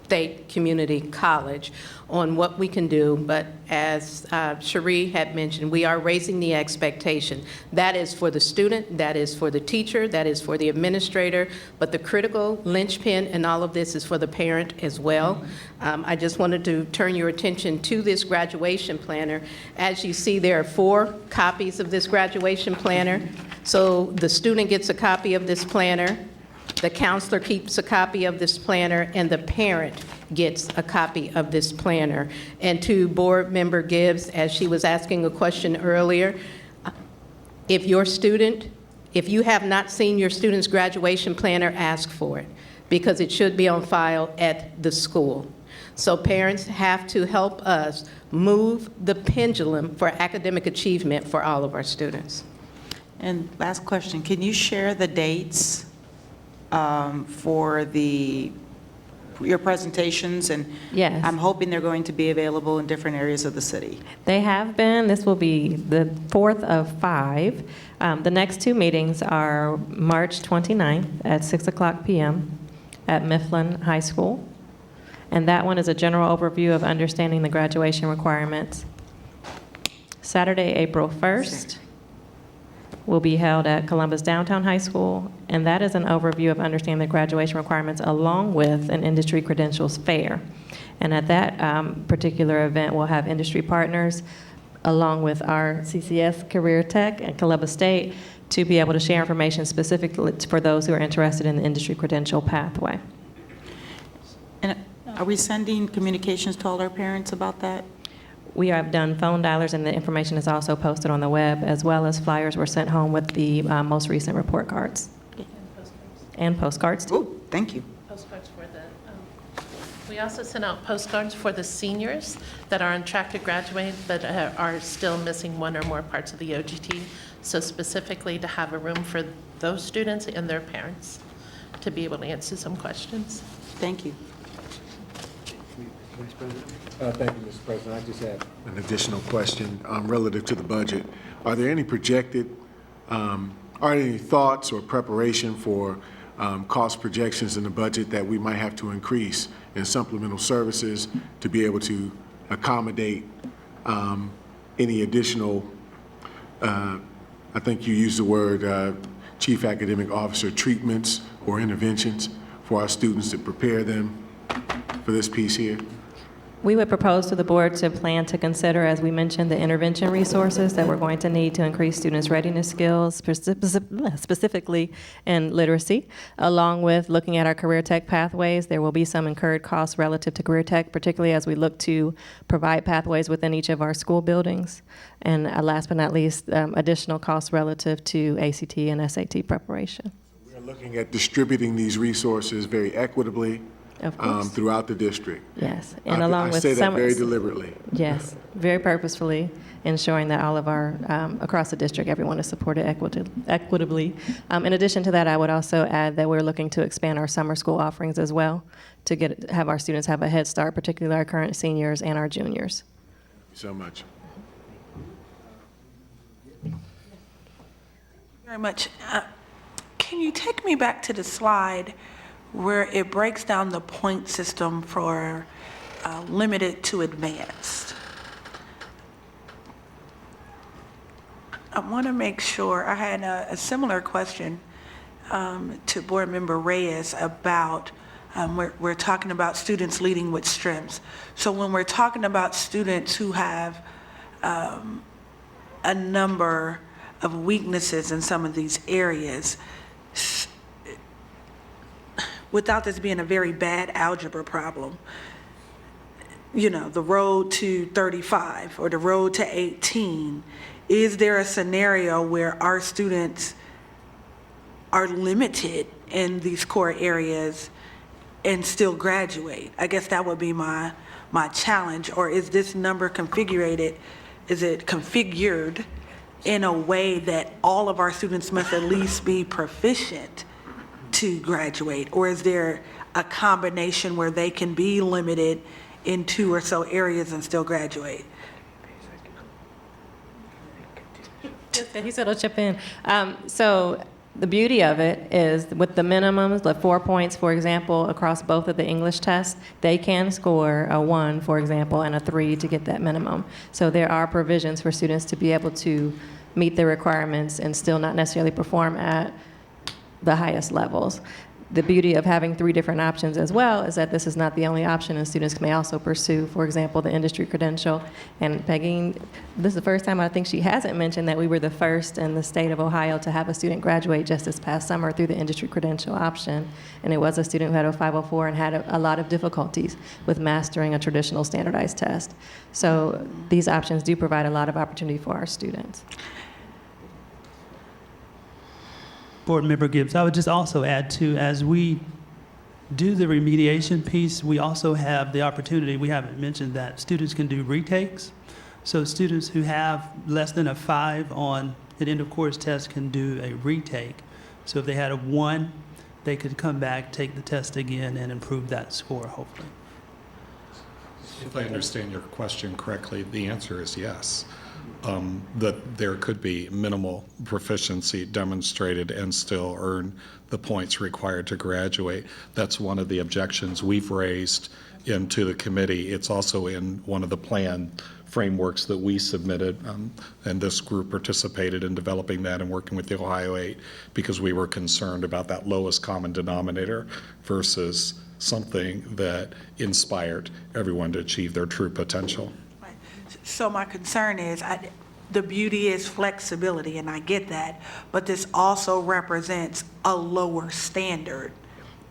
State Community College on what we can do, but as Cherie had mentioned, we are raising the expectation. That is for the student, that is for the teacher, that is for the administrator, but the critical linchpin in all of this is for the parent as well. I just wanted to turn your attention to this graduation planner. As you see, there are 4 copies of this graduation planner. So the student gets a copy of this planner, the counselor keeps a copy of this planner, and the parent gets a copy of this planner. And to Board Member Gibbs, as she was asking a question earlier, if you have not seen your student's graduation planner, ask for it, because it should be on file at the school. So parents have to help us move the pendulum for academic achievement for all of our students.
And last question, can you share the dates for your presentations? And
yes,
I'm hoping they're going to be available in different areas of the city.
They have been. This will be the 4th of 5. The next 2 meetings are March 29th at 6:00 p.m. at Mifflin High School. And that one is a general overview of understanding the graduation requirements. Saturday, April 1st, will be held at Columbus Downtown High School, and that is an overview of understanding the graduation requirements along with an industry credentials fair. And at that particular event, we'll have industry partners along with our CCS Career Tech and Columbus State to be able to share information specifically for those who are interested in the industry credential pathway.
And are we sending communications to all our parents about that?
We have done phone dialers, and the information is also posted on the web, as well as flyers were sent home with the most recent report cards. And postcards.
Oh, thank you.
Postcards for we also sent out postcards for the seniors that are on track to graduate but are still missing 1 or more parts of the OGT. So specifically to have a room for those students and their parents to be able to answer some questions.
Thank you.
Vice President?
Thank you, Mr. President. I just have an additional question relative to the budget. Are there any projected, are there any thoughts or preparation for cost projections in the budget that we might have to increase in supplemental services to be able to accommodate any additional, I think you used the word chief academic officer treatments or interventions for our students to prepare them for this piece here?
We would propose to the board to plan to consider, as we mentioned, the intervention resources that we're going to need to increase students' readiness skills, specifically in literacy, along with looking at our career tech pathways. There will be some incurred costs relative to career tech, particularly as we look to provide pathways within each of our school buildings. And last but not least, additional costs relative to ACT and SAT preparation.
We're looking at distributing these resources very equitably
Of course.
throughout the district.
Yes, and along with
I say that
summer.
very deliberately.
Yes, very purposefully, ensuring that all of our, across the district, everyone is supported equitably. In addition to that, I would also add that we're looking to expand our summer school offerings as well to have our students have a head start, particularly our current seniors and our juniors.
Thank you so much.
Very much. Can you take me back to the slide where it breaks down the point system for limited to advanced? I want to make sure, I had a similar question to Board Member Reyes about, we're talking about students leading with strengths. So when we're talking about students who have a number of weaknesses in some of these areas, without this being a very bad algebra problem, you know, the road to 35 or the road to 18, is there a scenario where our students are limited in these core areas and still graduate? I guess that would be my challenge. Or is this number configured in a way that all of our students must at least be proficient to graduate? Or is there a combination where they can be limited in 2 or so areas and still graduate?
He said he'll chip in. So the beauty of it is with the minimums, the 4 points, for example, across both of the English tests, they can score a 1, for example, and a 3 to get that minimum. So there are provisions for students to be able to meet the requirements and still not necessarily perform at the highest levels. The beauty of having 3 different options as well is that this is not the only option, and students may also pursue, for example, the industry credential. And Peggy, this is the first time I think she hasn't mentioned that we were the first in the state of Ohio to have a student graduate just this past summer through the industry credential option. And it was a student who had a 504 and had a lot of difficulties with mastering a traditional standardized test. So these options do provide a lot of opportunity for our students.
Board Member Gibbs, I would just also add too, as we do the remediation piece, we also have the opportunity, we haven't mentioned that, students can do retakes. So students who have less than a 5 on an end of course test can do a retake. So if they had a 1, they could come back, take the test again, and improve that score, hopefully.
If I understand your question correctly, the answer is yes. That there could be minimal proficiency demonstrated and still earn the points required to graduate. That's one of the objections we've raised into the committee. It's also in one of the plan frameworks that we submitted, and this group participated in developing that and working with the Ohio 8 because we were concerned about that lowest common denominator versus something that inspired everyone to achieve their true potential.
So my concern is, the beauty is flexibility, and I get that, but this also represents a lower standard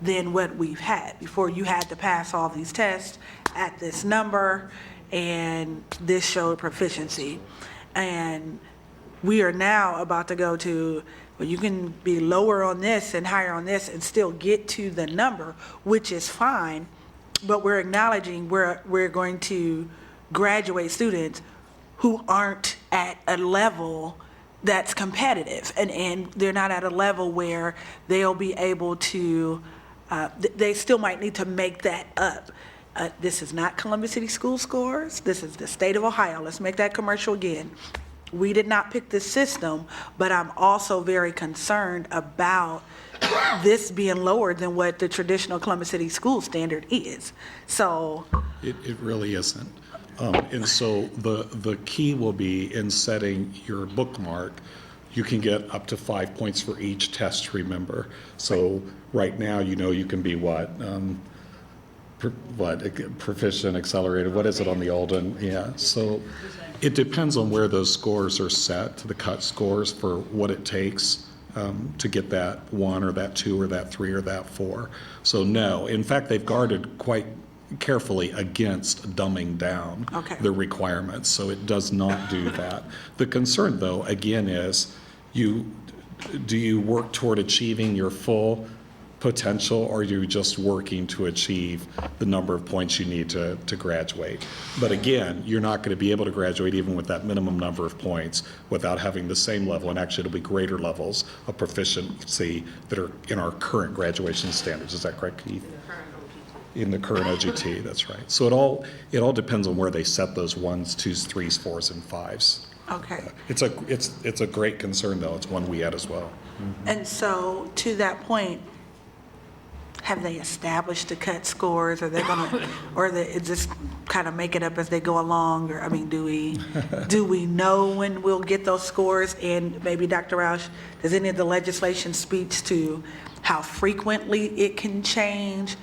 than what we've had. Before, you had to pass all these tests at this number, and this showed proficiency. And we are now about to go to, well, you can be lower on this and higher on this and still get to the number, which is fine, but we're acknowledging we're going to graduate students who aren't at a level that's competitive, and they're not at a level where they'll be able to, they still might need to make that up. This is not Columbus City School scores. This is the state of Ohio. Let's make that commercial again. We did not pick this system, but I'm also very concerned about this being lower than what the traditional Columbus City School standard is. So
It really isn't. And so the key will be in setting your bookmark. You can get up to 5 points for each test, remember. So right now, you know you can be proficient, accelerated, what is it on the old one? Yeah, so it depends on where those scores are set, the cut scores for what it takes to get that 1 or that 2 or that 3 or that 4. So no, in fact, they've guarded quite carefully against dumbing down the requirements, so it does not do that. The concern, though, again, is do you work toward achieving your full potential, or are you just working to achieve the number of points you need to graduate? But again, you're not going to be able to graduate even with that minimum number of points without having the same level, and actually it'll be greater levels of proficiency that are in our current graduation standards. Is that correct, Keith? In the current OGT, that's right. So it all depends on where they set those 1s, 2s, 3s, 4s, and 5s.
Okay.
It's a great concern, though. It's one we had as well.
And so, to that point, have they established the cut scores? Are they gonna, or they just kind of make it up as they go along? Or, I mean, do we know when we'll get those scores? And maybe Dr. Roush, does any of the legislation speaks to how frequently it can change,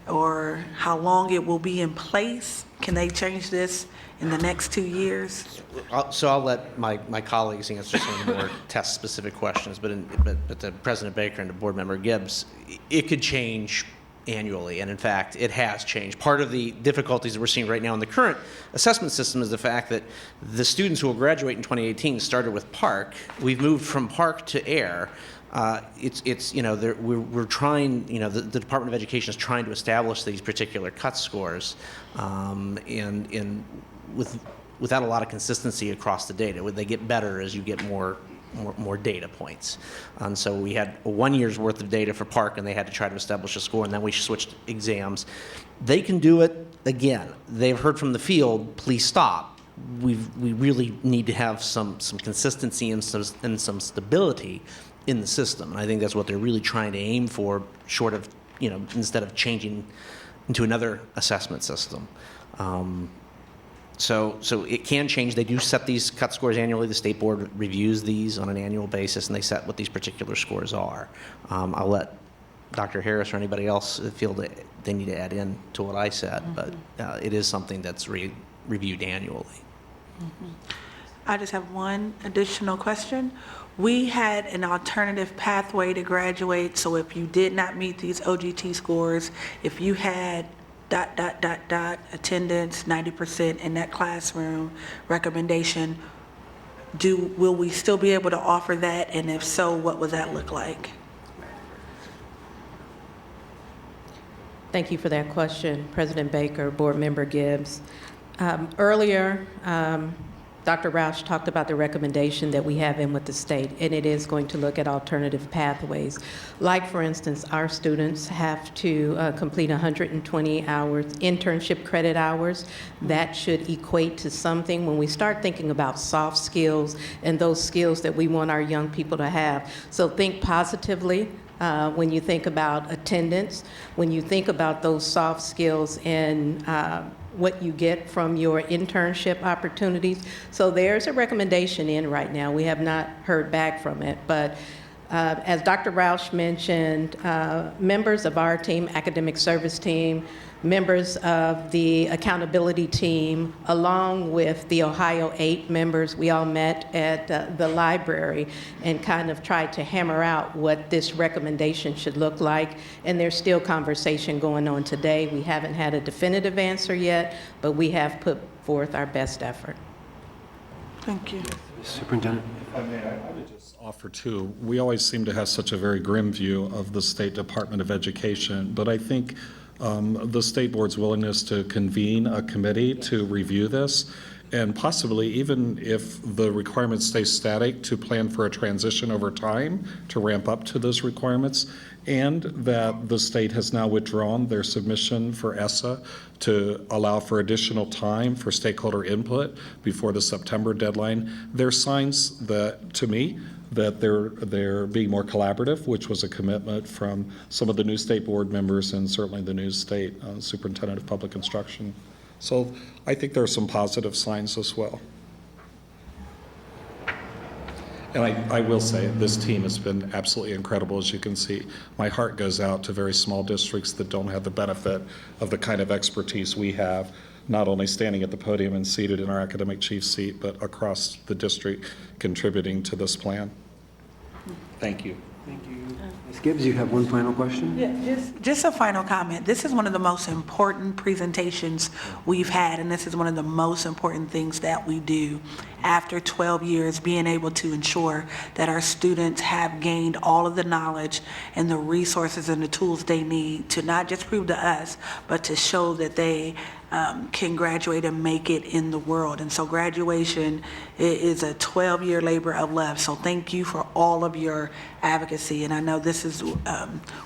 or how long it will be in place? Can they change this in the next 2 years?
So I'll let my colleagues answer some of the more test-specific questions, but to President Baker and to Board Member Gibbs, it could change annually, and in fact, it has changed. Part of the difficulties that we're seeing right now in the current assessment system is the fact that the students who will graduate in 2018 started with PARCC. We've moved from PARCC to AIR. It's you know, we're trying, you know, the Department of Education is trying to establish these particular cut scores, and without a lot of consistency across the data. They get better as you get more data points. And so we had 1 year's worth of data for PARCC, and they had to try to establish a score, and then we switched exams. They can do it again. They've heard from the field, please stop. We really need to have some consistency and some stability in the system. And I think that's what they're really trying to aim for, short of, you know, instead of changing into another assessment system. So it can change. They do set these cut scores annually. The state board reviews these on an annual basis, and they set what these particular scores are. I'll let Dr. Harris or anybody else feel that they need to add in to what I said, but it is something that's reviewed annually.
I just have one additional question. We had an alternative pathway to graduate, so if you did not meet these OGT scores, if you had ... attendance 90% in that classroom recommendation, will we still be able to offer that? And if so, what would that look like?
Thank you for that question, President Baker, Board Member Gibbs. Earlier, Dr. Roush talked about the recommendation that we have in with the state, and it is going to look at alternative pathways. Like, for instance, our students have to complete 120 hours, internship credit hours. That should equate to something when we start thinking about soft skills and those skills that we want our young people to have. So think positively. When you think about attendance, when you think about those soft skills and what you get from your internship opportunities. So there's a recommendation in right now. We have not heard back from it, but as Dr. Roush mentioned, members of our team, academic service team, members of the accountability team, along with the Ohio 8 members, we all met at the library and kind of tried to hammer out what this recommendation should look like. And there's still conversation going on today. We haven't had a definitive answer yet, but we have put forth our best effort.
Thank you.
Superintendent?
If I may, I would just offer too, we always seem to have such a very grim view of the State Department of Education, but I think the state board's willingness to convene a committee to review this, and possibly even if the requirements stay static, to plan for a transition over time to ramp up to those requirements, and that the state has now withdrawn their submission for ESSA to allow for additional time for stakeholder input before the September deadline. They're signs that, to me, that they're being more collaborative, which was a commitment from some of the new state board members and certainly the new state superintendent of public instruction. So I think there are some positive signs as well. And I will say, this team has been absolutely incredible, as you can see. My heart goes out to very small districts that don't have the benefit of the kind of expertise we have, not only standing at the podium and seated in our academic chief seat, but across the district contributing to this plan. Thank you.
Thank you. Ms. Gibbs, you have one final question?
Yeah, just a final comment. This is one of the most important presentations we've had, and this is one of the most important things that we do. after 12 years, being able to ensure that our students have gained all of the knowledge and the resources and the tools they need to not just prove to us, but to show that they can graduate and make it in the world. And so graduation is a 12-year labor of love. So thank you for all of your advocacy. And I know this is,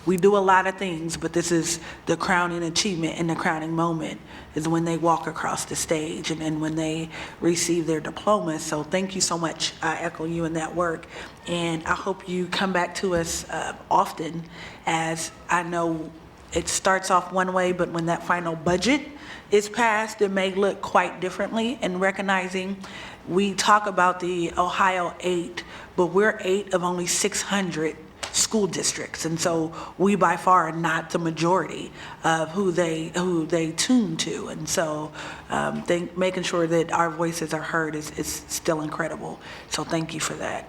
we do a lot of things, but this is the crowning achievement and the crowning moment is when they walk across the stage and when they receive their diplomas. So thank you so much. I echo you in that work. And I hope you come back to us often, as I know it starts off one way, but when that final budget is passed, it may look quite differently. And recognizing we talk about the Ohio 8, but we're 8 of only 600 school districts. And so we by far are not the majority of who they tune to. And so making sure that our voices are heard is still incredible. So thank you for that.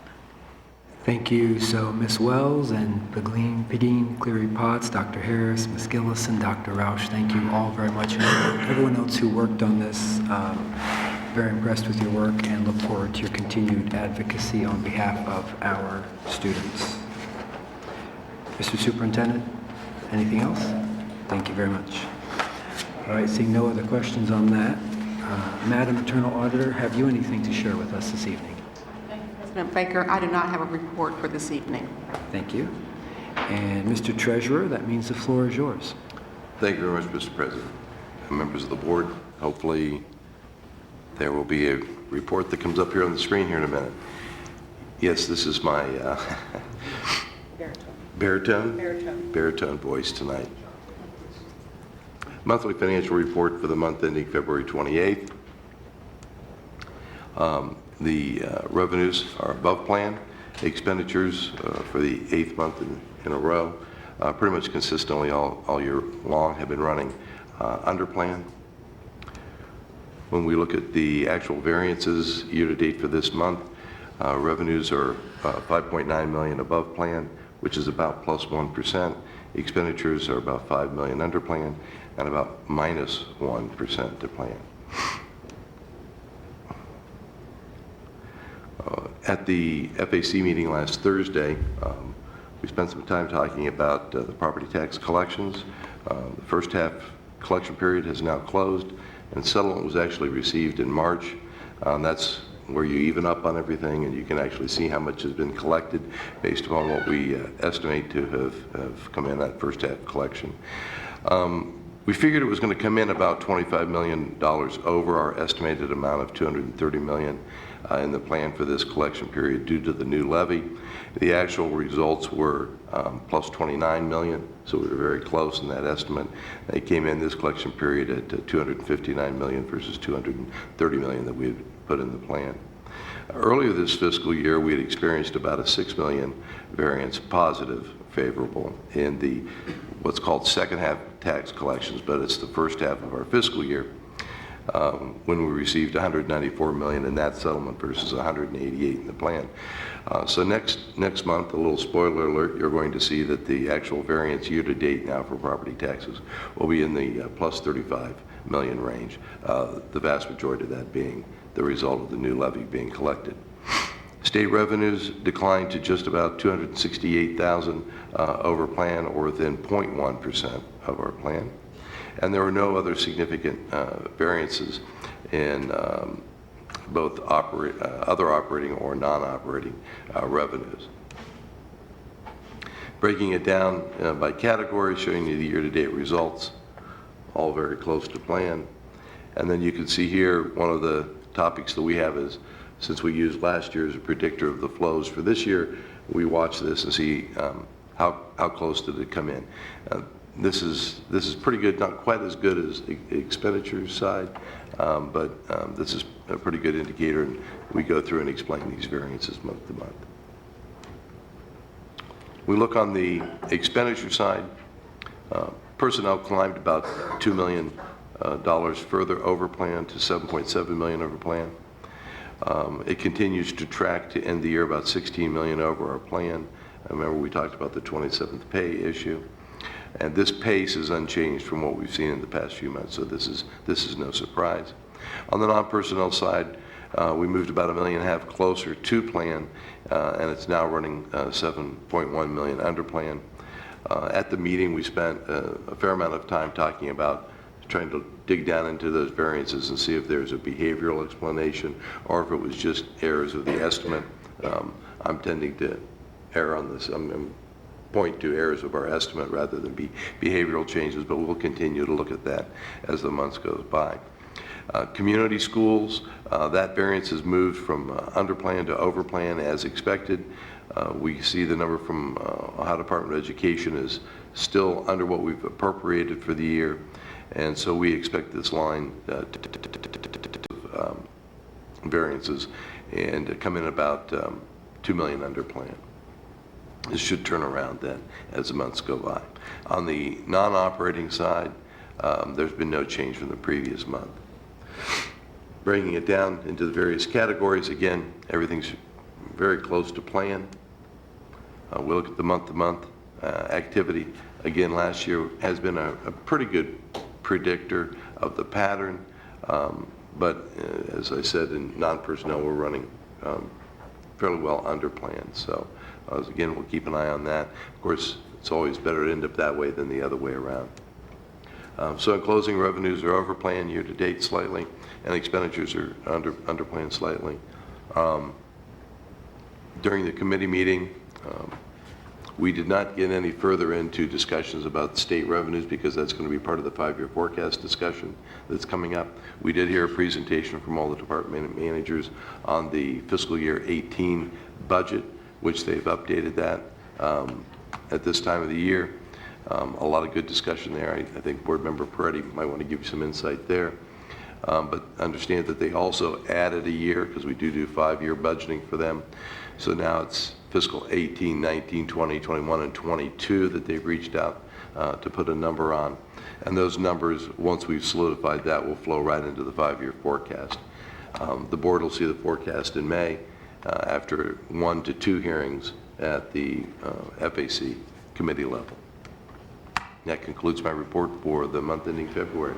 Thank you. So Ms. Wells and Pegeen, Cleary Potts, Dr. Harris, Ms. Gillis, and Dr. Roush, thank you all very much. And everyone else who worked on this, very impressed with your work and look forward to your continued advocacy on behalf of our students. Mr. Superintendent, anything else? Thank you very much. All right, seeing no other questions on that, Madam Internal Auditor, have you anything to share with us this evening?
President Baker, I do not have a report for this evening.
Thank you. And Mr. Treasurer, that means the floor is yours.
Thank you very much, Mr. President. Members of the board, hopefully there will be a report that comes up here on the screen here in a minute. Yes, this is my baritone voice tonight. Monthly financial report for the month ending February 28th. The revenues are above plan. Expenditures for the 8th month in a row, pretty much consistently all year long, have been running under plan. When we look at the actual variances year to date for this month, revenues are 5.9 million above plan, which is about plus 1%. Expenditures are about 5 million under plan and about minus 1% to plan. At the FAC meeting last Thursday, we spent some time talking about the property tax collections. The first half collection period has now closed, and settlement was actually received in March. That's where you even up on everything, and you can actually see how much has been collected based upon what we estimate to have come in that first half collection. We figured it was going to come in about $25 million over our estimated amount of $230 million in the plan for this collection period due to the new levy. The actual results were plus 29 million, so we were very close in that estimate. They came in this collection period at 259 million versus 230 million that we had put in the plan. Earlier this fiscal year, we had experienced about a 6 million variance positive favorable in the what's called second half tax collections, but it's the first half of our fiscal year when we received 194 million in that settlement versus 188 in the plan. So next month, a little spoiler alert, you're going to see that the actual variance year to date now for property taxes will be in the plus 35 million range, the vast majority of that being the result of the new levy being collected. State revenues declined to just about 268,000 over plan, or within 0.1% of our plan. And there were no other significant variances in both other operating or non-operating revenues. Breaking it down by category, showing you the year-to-date results, all very close to plan. And then you can see here one of the topics that we have is, since we used last year as a predictor of the flows for this year, we watch this and see how close did it come in. This is pretty good, not quite as good as the expenditures side, but this is a pretty good indicator, and we go through and explain these variances month to month. We look on the expenditure side. Personnel climbed about $2 million further over plan to 7.7 million over plan. It continues to track to end the year about 16 million over our plan. I remember we talked about the 27th pay issue. And this pace is unchanged from what we've seen in the past few months, so this is no surprise. On the non-personnel side, We moved about $1.5 million closer to plan, and it's now running $7.1 million under plan. At the meeting, we spent a fair amount of time talking about trying to dig down into those variances and see if there's a behavioral explanation or if it was just errors of the estimate. I'm tending to err on this. I'm point to errors of our estimate rather than behavioral changes, but we'll continue to look at that as the months goes by. Community schools, that variance has moved from under plan to over plan as expected. We see the number from Ohio Department of Education is still under what we've appropriated for the year, and so we expect this line variances and come in about $2 million under plan. This should turn around then as the months go by. On the non-operating side, there's been no change from the previous month. Breaking it down into the various categories, again, everything's very close to plan. We'll look at the month-to-month activity. Again, last year has been a pretty good predictor of the pattern, but as I said, in non-personnel, we're running fairly well under plan. So again, we'll keep an eye on that. Of course, it's always better to end up that way than the other way around. So in closing, revenues are over plan year to date slightly, and expenditures are under plan slightly. During the committee meeting, we did not get any further into discussions about state revenues because that's going to be part of the 5-year forecast discussion that's coming up. We did hear a presentation from all the department managers on the fiscal year 18 budget, which they've updated that at this time of the year. A lot of good discussion there. I think Board Member Peretti might want to give you some insight there. But understand that they also added a year because we do 5-year budgeting for them. So now it's fiscal 18, 19, 20, 21, and 22 that they've reached out to put a number on. And those numbers, once we've solidified that, will flow right into the 5-year forecast. The board will see the forecast in May after 1 to 2 hearings at the FAC committee level. That concludes my report for the month ending February.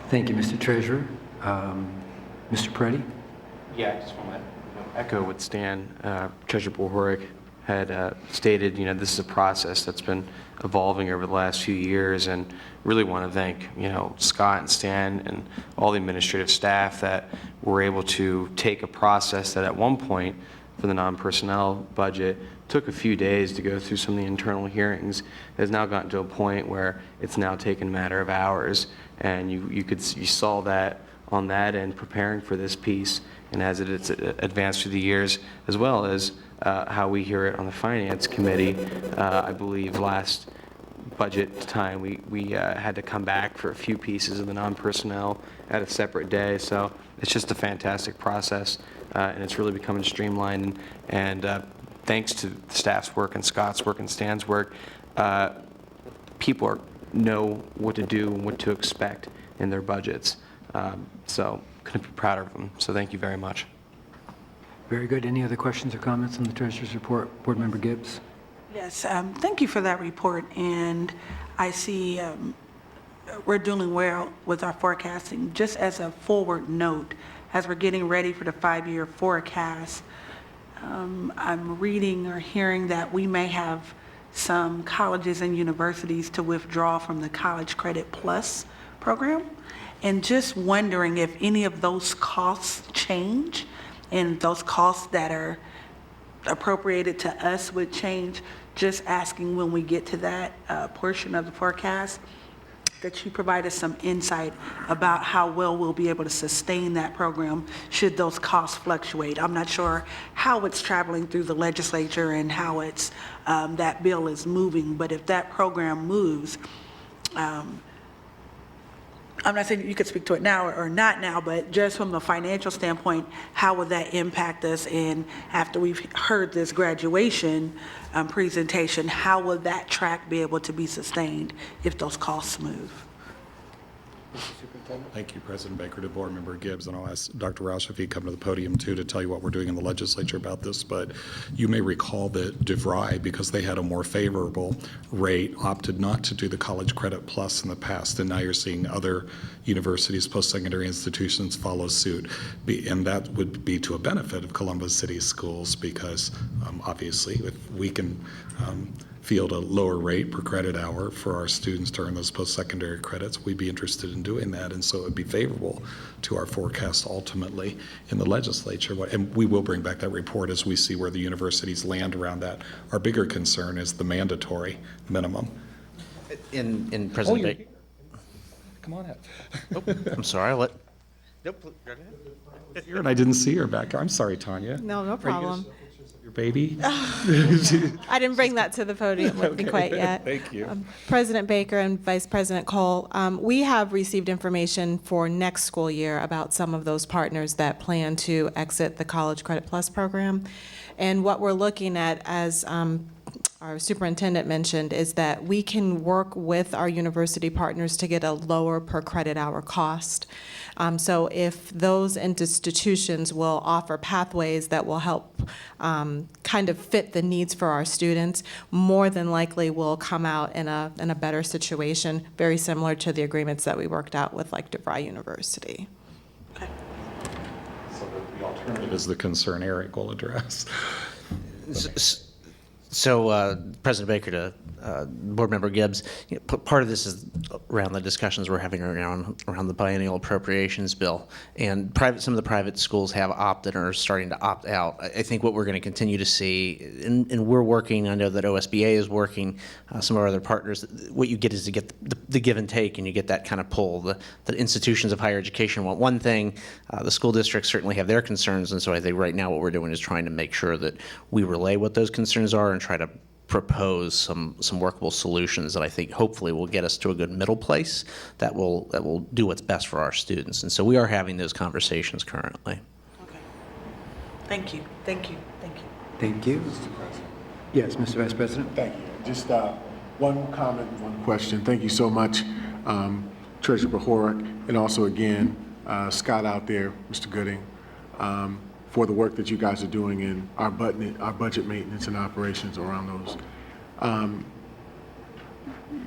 Thank you, Mr. Treasurer. Mr. Peretti?
Yeah, I just want to echo what Stan, Treasurer Bohoric had stated. You know, this is a process that's been evolving over the last few years, and really want to thank, you know, Scott and Stan and all the administrative staff that were able to take a process that at one point for the non-personnel budget took a few days to go through some of the internal hearings. It has now gotten to a point where it's now taken a matter of hours, and you saw that on that end preparing for this piece, and as it's advanced through the years, as well as how we hear it on the Finance Committee. I believe last budget time we had to come back for a few pieces of the non-personnel at a separate day. So it's just a fantastic process, and it's really becoming streamlined. And thanks to the staff's work and Scott's work and Stan's work, people know what to do and what to expect in their budgets. So couldn't be prouder of them. So thank you very much.
Very good. Any other questions or comments on the Treasurer's report? Board Member Gibbs?
Yes, thank you for that report. And I see we're doing well with our forecasting. Just as a forward note, as we're getting ready for the 5-year forecast, I'm reading or hearing that we may have some colleges and universities to withdraw from the College Credit Plus program. And just wondering if any of those costs change and those costs that are appropriated to us would change. Just asking when we get to that portion of the forecast that you provide us some insight about how well we'll be able to sustain that program should those costs fluctuate. I'm not sure how it's traveling through the legislature and how it's that bill is moving, but if that program moves, I'm not saying you could speak to it now or not now, but just from the financial standpoint, how would that impact us? And after we've heard this graduation presentation, how will that track be able to be sustained if those costs move?
Mr. Superintendent?
Thank you, President Baker, to Board Member Gibbs, and I'll ask Dr. Roush if he'd come to the podium too to tell you what we're doing in the legislature about this. But you may recall that DeVry, because they had a more favorable rate, opted not to do the College Credit Plus in the past, and now you're seeing other universities, post-secondary institutions follow suit. And that would be to a benefit of Columbus City Schools because obviously if we can field a lower rate per credit hour for our students to earn those post-secondary credits, we'd be interested in doing that. And so it would be favorable to our forecast ultimately in the legislature. And we will bring back that report as we see where the universities land around that. Our bigger concern is the mandatory minimum.
In President Baker.
Come on up.
I'm sorry, Nope, go ahead.
Here, and I didn't see her back there. I'm sorry, Tanya.
No problem.
Your baby?
I didn't bring that to the podium with me quite yet.
Thank you.
President Baker and Vice President Cole, we have received information for next school year about some of those partners that plan to exit the College Credit Plus program. And what we're looking at, as our superintendent mentioned, is that we can work with our university partners to get a lower per credit hour cost. So if those institutions will offer pathways that will help kind of fit the needs for our students, more than likely we'll come out in a better situation, very similar to the agreements that we worked out with like DeVry University.
So the alternative is the concern Eric will address.
So, President Baker to Board Member Gibbs, part of this is around the discussions we're having around the biennial appropriations bill, and some of the private schools have opted or are starting to opt out. I think what we're going to continue to see, and we're working, I know that OSBA is working, some of our other partners, what you get is to get the give and take, and you get that kind of pull. The institutions of higher education want one thing, the school districts certainly have their concerns, and so I think right now what we're doing is trying to make sure that we relay what those concerns are and try to propose some workable solutions that I think hopefully will get us to a good middle place that will do what's best for our students. And so we are having those conversations currently.
Okay. Thank you. Thank you. Thank you.
Thank you. Yes, Mr. Vice President.
Thank you. Just one comment, one question. Thank you so much, Treasurer Bohoric, and also again, Scott out there, Mr. Gooding, for the work that you guys are doing in our budget maintenance and operations around those.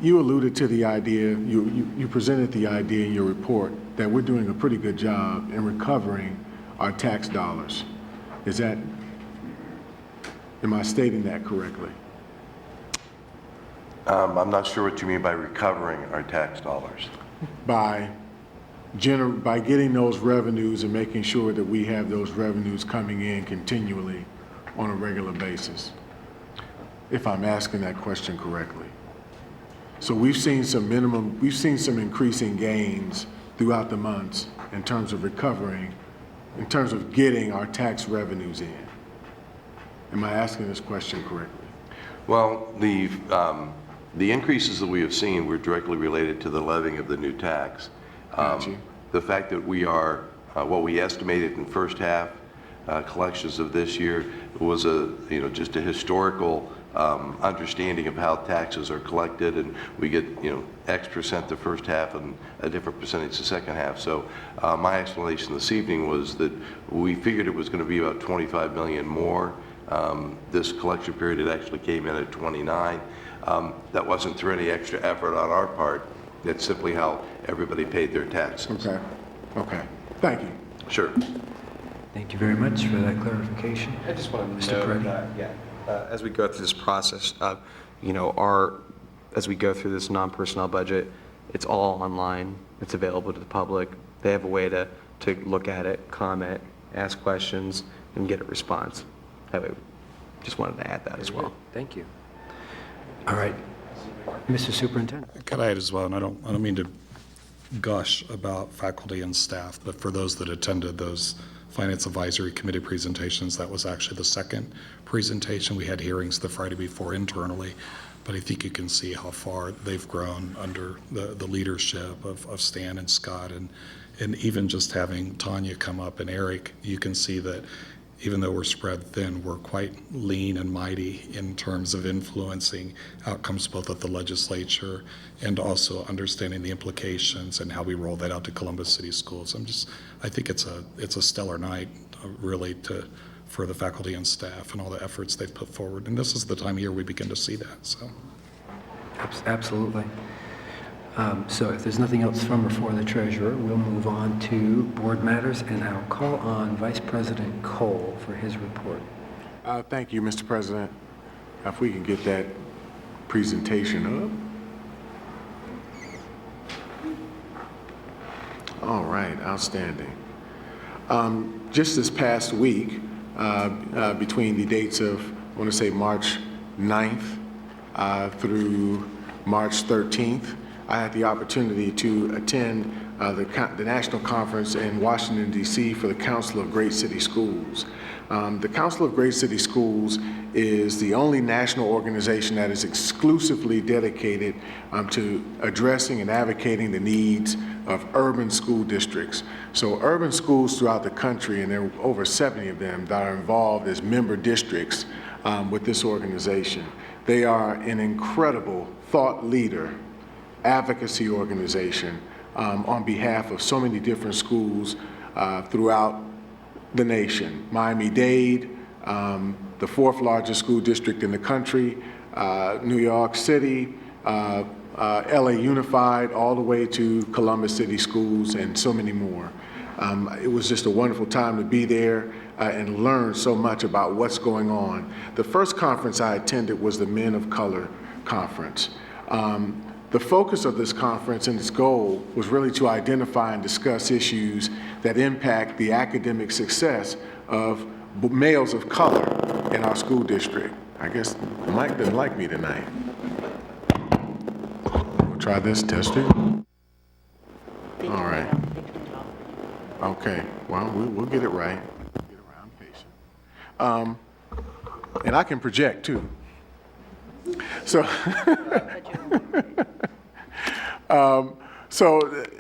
You alluded to the idea, you presented the idea in your report that we're doing a pretty good job in recovering our tax dollars. Am I stating that correctly?
I'm not sure what you mean by recovering our tax dollars.
By getting those revenues and making sure that we have those revenues coming in continually on a regular basis, if I'm asking that question correctly. So we've seen some increasing gains throughout the months in terms of recovering, in terms of getting our tax revenues in. Am I asking this question correctly?
Well, the increases that we have seen were directly related to the levying of the new tax. The fact that we are, what we estimated in first half collections of this year was just a historical understanding of how taxes are collected, and we get X% the first half and a different percentage the second half. So my explanation this evening was that we figured it was going to be about 25 million more. This collection period, it actually came in at 29. That wasn't through any extra effort on our part. That's simply how everybody paid their taxes.
Okay. Thank you.
Sure.
Thank you very much for that clarification.
I just wanted to
Mr.
note
Peretti.
that, as we go through this process, as we go through this non-personnel budget, it's all online. It's available to the public. They have a way to look at it, comment, ask questions, and get a response. That way, just wanted to add that as well.
Thank you. All right. Mr. Superintendent.
Could I add as well, and I don't mean to gush about faculty and staff, but for those that attended those Finance Advisory Committee presentations, that was actually the second presentation. We had hearings the Friday before internally, but I think you can see how far they've grown under the leadership of Stan and Scott, and even just having Tanya come up and Eric, you can see that even though we're spread thin, we're quite lean and mighty in terms of influencing outcomes both at the legislature and also understanding the implications and how we roll that out to Columbus City Schools. I think it's a stellar night, really, for the faculty and staff and all the efforts they've put forward. And this is the time of year we begin to see that. So,
Absolutely. So if there's nothing else from or for the treasurer, we'll move on to board matters, and I'll call on Vice President Cole for his report.
Thank you, Mr. President. If we can get that presentation up. All right, outstanding. Just this past week, between the dates of, I want to say March 9th through March 13th, I had the opportunity to attend the national conference in Washington, D.C. for the Council of Great City Schools. The Council of Great City Schools is the only national organization that is exclusively dedicated to addressing and advocating the needs of urban school districts. So urban schools throughout the country, and there are over 70 of them that are involved as member districts with this organization. They are an incredible thought leader, advocacy organization on behalf of so many different schools throughout the nation. Miami-Dade, the fourth largest school district in the country, New York City, LA Unified, all the way to Columbus City Schools, and so many more. It was just a wonderful time to be there and learn so much about what's going on. The first conference I attended was the Men of Color Conference. The focus of this conference and its goal was really to identify and discuss issues that impact the academic success of males of color in our school district. I guess Mike doesn't like me tonight. We'll try this, test it. All right. Okay, well, we'll get it right. Get around patient. And I can project too. So,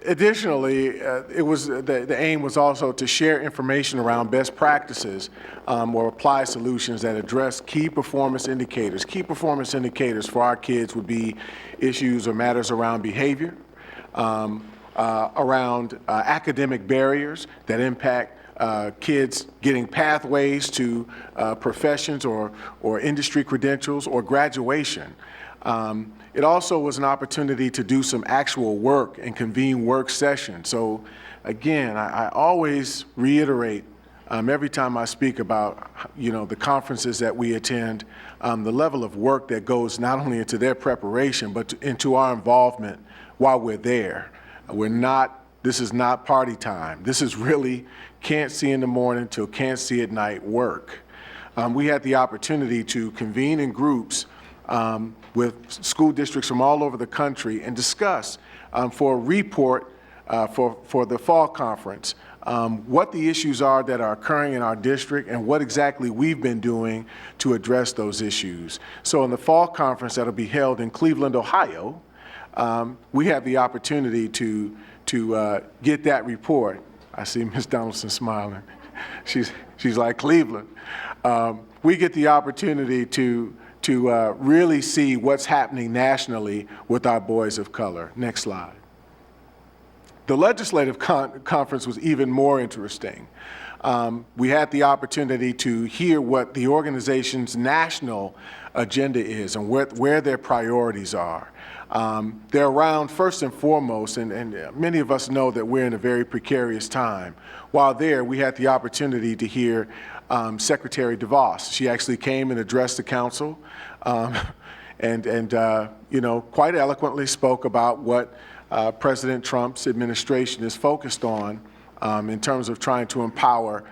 additionally, it was the aim was also to share information around best practices or apply solutions that address key performance indicators. Key performance indicators for our kids would be issues or matters around behavior, around academic barriers that impact kids getting pathways to professions or industry credentials or graduation. It also was an opportunity to do some actual work and convene work sessions. So again, I always reiterate every time I speak about, the conferences that we attend, the level of work that goes not only into their preparation, but into our involvement while we're there. This is not party time. This is really can't see in the morning till can't see at night work. We had the opportunity to convene in groups with school districts from all over the country and discuss for a report for the fall conference what the issues are that are occurring in our district and what exactly we've been doing to address those issues. So in the fall conference that'll be held in Cleveland, Ohio, we have the opportunity to get that report. I see Ms. Donaldson smiling. She's like Cleveland. We get the opportunity to really see what's happening nationally with our boys of color. Next slide. The legislative conference was even more interesting. We had the opportunity to hear what the organization's national agenda is and where their priorities are. They're around first and foremost, and many of us know that we're in a very precarious time. While there, we had the opportunity to hear Secretary DeVos. She actually came and addressed the council and quite eloquently spoke about what President Trump's administration is focused on in terms of trying to empower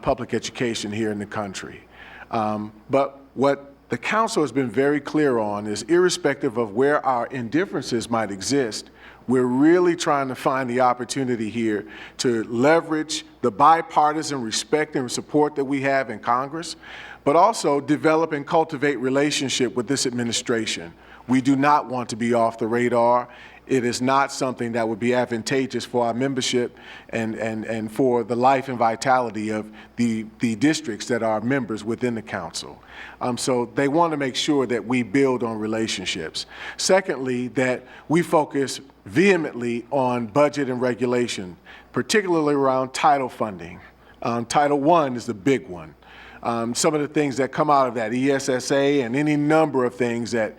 public education here in the country. But what the council has been very clear on is irrespective of where our indifferences might exist, we're really trying to find the opportunity here to leverage the bipartisan respect and support that we have in Congress, but also develop and cultivate relationship with this administration. We do not want to be off the radar, it is not something that would be advantageous for our membership and for the life and vitality of the districts that are members within the council. So they want to make sure that we build on relationships. Secondly, that we focus vehemently on budget and regulation, particularly around title funding. Title I is the big one. Some of the things that come out of that, ESSA and any number of things that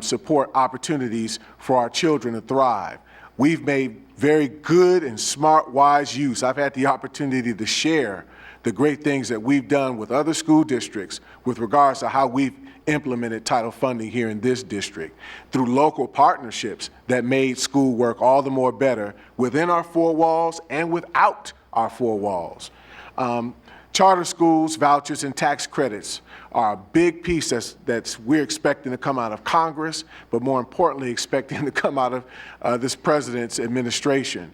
support opportunities for our children to thrive. We've made very good and smart, wise use. I've had the opportunity to share the great things that we've done with other school districts with regards to how we've implemented title funding here in this district through local partnerships that made school work all the more better within our four walls and without our four walls. Charter schools, vouchers, and tax credits are a big piece that's we're expecting to come out of Congress, but more importantly, expecting to come out of this president's administration.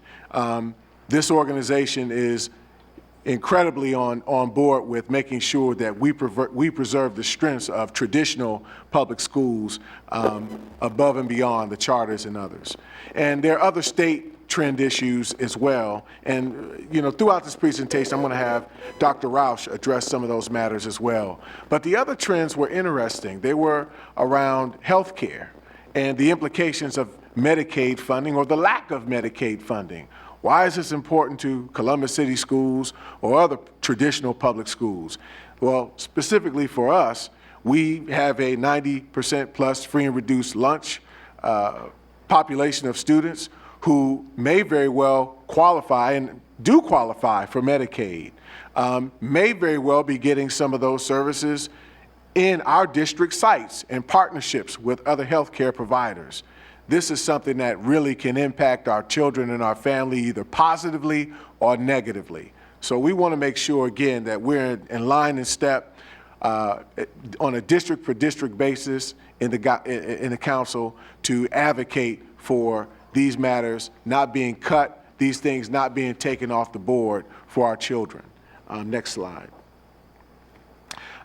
This organization is incredibly on board with making sure that we preserve the strengths of traditional public schools above and beyond the charters and others. And there are other state trend issues as well. And, you know, throughout this presentation, I'm going to have Dr. Roush address some of those matters as well. But the other trends were interesting. They were around health care and the implications of Medicaid funding or the lack of Medicaid funding. Why is this important to Columbus City Schools or other traditional public schools? Well, specifically for us, we have a 90% plus free and reduced lunch population of students who may very well qualify and do qualify for Medicaid, may very well be getting some of those services in our district sites and partnerships with other healthcare providers. This is something that really can impact our children and our family either positively or negatively. So we want to make sure, again, that we're in line and step on a district for district basis in the council to advocate for these matters not being cut, these things not being taken off the board for our children. Next slide.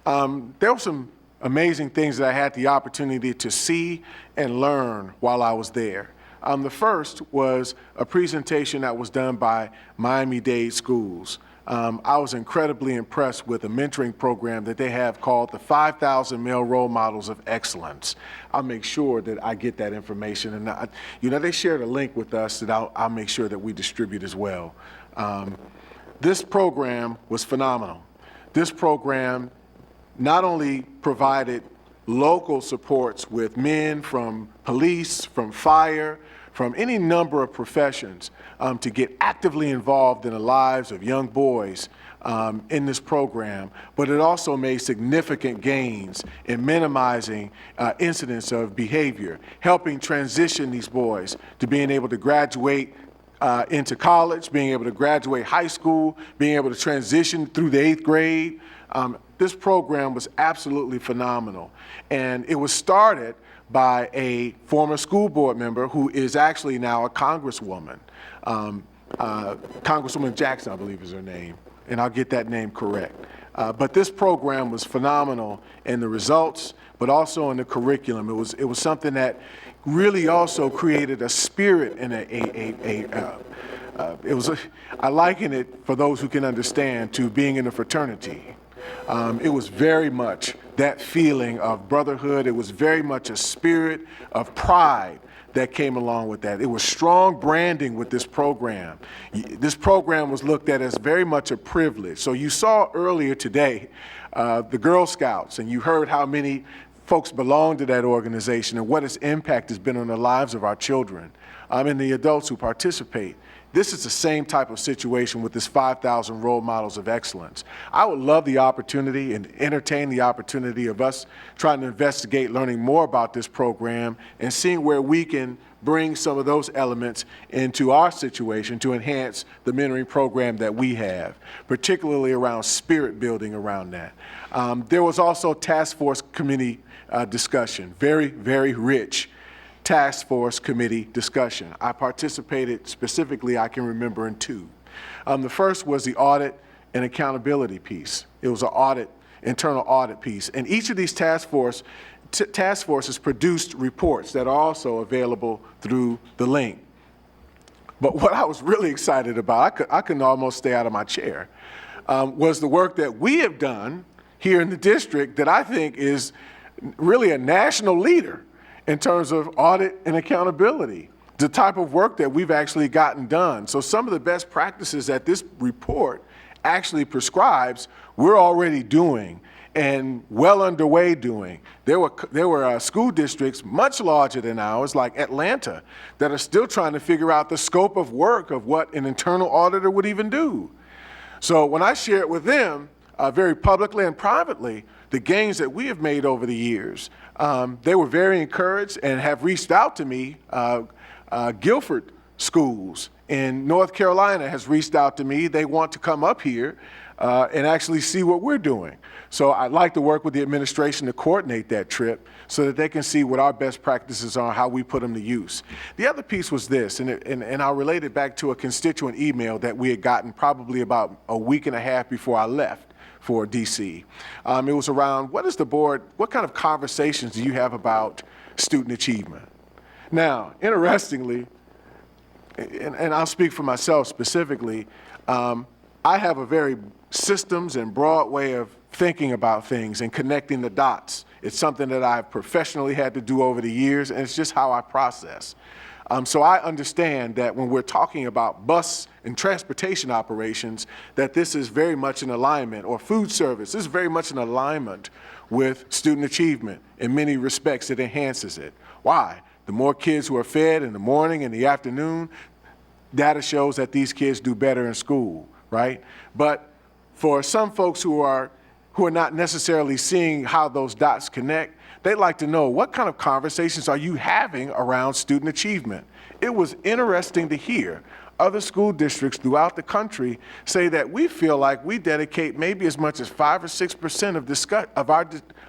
There were some amazing things that I had the opportunity to see and learn while I was there. The first was a presentation that was done by Miami-Dade Schools. I was incredibly impressed with a mentoring program that they have called the 5,000 Male Role Models of Excellence. I'll make sure that I get that information. And, you know, they shared a link with us that I'll make sure that we distribute as well. This program was phenomenal. This program not only provided local supports with men from police, from fire, from any number of professions to get actively involved in the lives of young boys in this program, but it also made significant gains in minimizing incidents of behavior, helping transition these boys to being able to graduate into college, being able to graduate high school, being able to transition through the 8th grade. This program was absolutely phenomenal. And it was started by a former school board member who is actually now a congresswoman. Congresswoman Jackson, I believe is her name, and I'll get that name correct. But this program was phenomenal in the results, but also in the curriculum. It was something that really also created a spirit and I liken it, for those who can understand, to being in a fraternity. It was very much that feeling of brotherhood. It was very much a spirit of pride that came along with that. It was strong branding with this program. This program was looked at as very much a privilege. So you saw earlier today the Girl Scouts, and you heard how many folks belong to that organization and what its impact has been on the lives of our children and the adults who participate. This is the same type of situation with this 5,000 Role Models of Excellence. I would love the opportunity and entertain the opportunity of us trying to investigate learning more about this program and seeing where we can bring some of those elements into our situation to enhance the mentoring program that we have, particularly around spirit building around that. There was also task force committee discussion, very, very rich task force committee discussion. I participated specifically, I can remember, in two. The first was the audit and accountability piece. It was an internal audit piece. And each of these task force task force has produced reports that are also available through the link. But what I was really excited about, I couldn't almost stay out of my chair, was the work that we have done here in the district that I think is really a national leader in terms of audit and accountability, the type of work that we've actually gotten done. So some of the best practices that this report actually prescribes, we're already doing and well underway doing. There were school districts much larger than ours, like Atlanta, that are still trying to figure out the scope of work of what an internal auditor would even do. So when I shared with them, very publicly and privately, the gains that we have made over the years, they were very encouraged and have reached out to me. Guilford Schools in North Carolina has reached out to me. They want to come up here and actually see what we're doing. So I'd like to work with the administration to coordinate that trip so that they can see what our best practices are, how we put them to use. The other piece was this, and I'll relate it back to a constituent email that we had gotten probably about a week and a half before I left for DC. It was around, what kind of conversations do you have about student achievement? Now, interestingly, and I'll speak for myself specifically, I have a very systems and broad way of thinking about things and connecting the dots. It's something that I've professionally had to do over the years, and it's just how I process. So I understand that when we're talking about bus and transportation operations, that this is very much in alignment, or food service, this is very much in alignment with student achievement. In many respects, it enhances it. Why? The more kids who are fed in the morning and the afternoon, data shows that these kids do better in school, right? But for some folks who are not necessarily seeing how those dots connect, they'd like to know, what kind of conversations are you having around student achievement? It was interesting to hear other school districts throughout the country say that we feel like we dedicate maybe as much as 5 or 6% of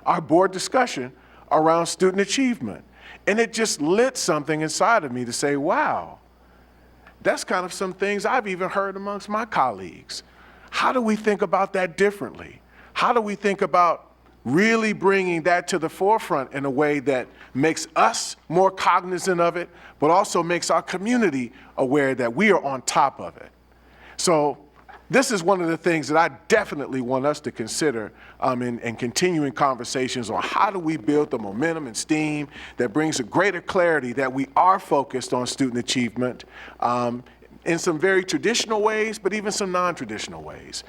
our board discussion around student achievement. And it just lit something inside of me to say, wow, that's kind of some things I've even heard amongst my colleagues. How do we think about that differently? How do we think about really bringing that to the forefront in a way that makes us more cognizant of it, but also makes our community aware that we are on top of it? So this is one of the things that I definitely want us to consider in continuing conversations on how do we build the momentum and steam that brings a greater clarity that we are focused on student achievement in some very traditional ways, but even some non-traditional ways.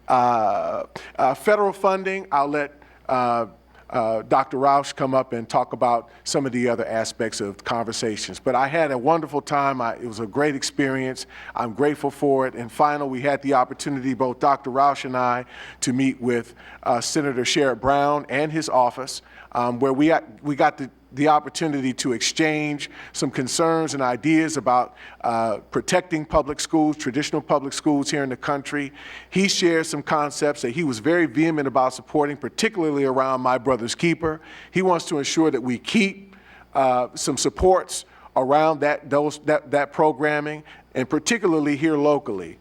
Federal funding, I'll let Dr. Roush come up and talk about some of the other aspects of conversations. But I had a wonderful time. It was a great experience. I'm grateful for it. And finally, we had the opportunity, both Dr. Roush and I, to meet with Senator Sherrod Brown and his office, where we got the opportunity to exchange some concerns and ideas about protecting public schools, traditional public schools here in the country. He shared some concepts that he was very vehement about supporting, particularly around My Brother's Keeper. He wants to ensure that we keep some supports around that programming, and particularly here locally.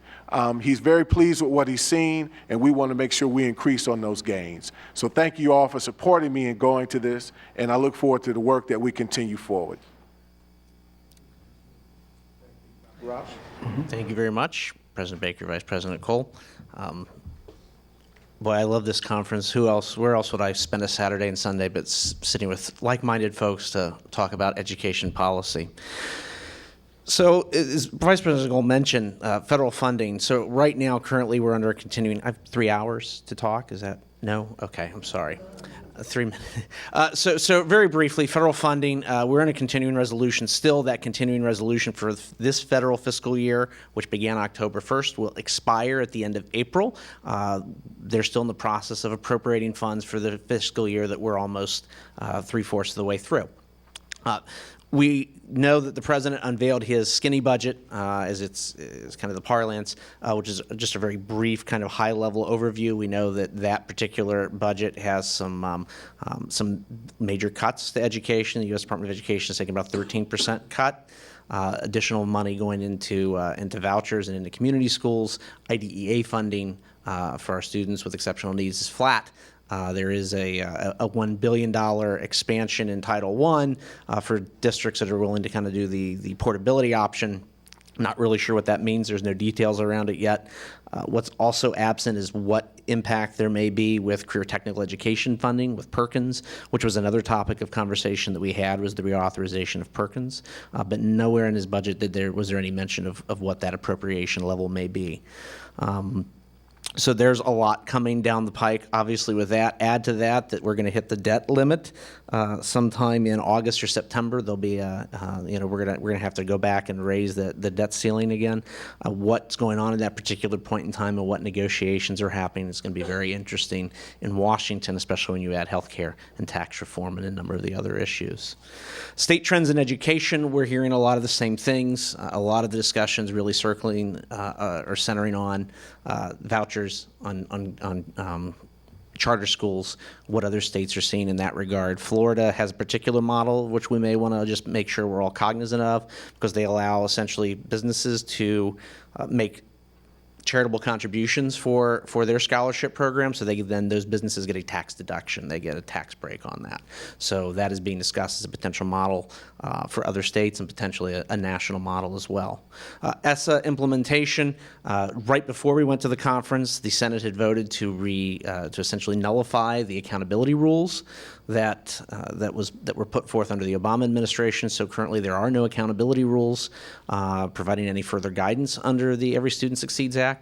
He's very pleased with what he's seen, and we want to make sure we increase on those gains. So thank you all for supporting me in going to this, and I look forward to the work that we continue forward. Rob?
Thank you very much, President Baker, Vice President Cole. Boy, I love this conference. Where else would I spend a Saturday and Sunday but sitting with like-minded folks to talk about education policy? So, as Vice President Cole mentioned, federal funding. So right now, currently, we're under a continuing, I have 3 hours to talk. Is that, no? Okay, I'm sorry. 3 minutes. So very briefly, federal funding, we're in a continuing resolution. Still, that continuing resolution for this federal fiscal year, which began October 1st, will expire at the end of April. They're still in the process of appropriating funds for the fiscal year that we're almost 3/4 of the way through. We know that the president unveiled his skinny budget, as it's kind of the parlance, which is just a very brief kind of high-level overview. We know that that particular budget has some major cuts to education. The U.S. Department of Education is taking about 13% cut. Additional money going into vouchers and into community schools. IDEA funding for our students with exceptional needs is flat. There is a $1 billion expansion in Title I for districts that are willing to kind of do the portability option. Not really sure what that means. There's no details around it yet. What's also absent is what impact there may be with career technical education funding with Perkins, which was another topic of conversation that we had, was the reauthorization of Perkins. But nowhere in his budget was there any mention of what that appropriation level may be. So there's a lot coming down the pike, obviously, with that. Add to that we're going to hit the debt limit sometime in August or September. There'll be we're going to have to go back and raise the debt ceiling again. What's going on at that particular point in time and what negotiations are happening is going to be very interesting in Washington, especially when you add health care and tax reform and a number of the other issues. State trends in education, we're hearing a lot of the same things. A lot of the discussions really circling or centering on vouchers, on charter schools, what other states are seeing in that regard. Florida has a particular model which we may want to just make sure we're all cognizant of, because they allow essentially businesses to make charitable contributions for their scholarship program, so those businesses get a tax deduction. They get a tax break on that. So that is being discussed as a potential model for other states and potentially a national model as well. ESSA implementation, right before we went to the conference, the Senate had voted to essentially nullify the accountability rules that were put forth under the Obama administration. So currently there are no accountability rules providing any further guidance under the Every Student Succeeds Act.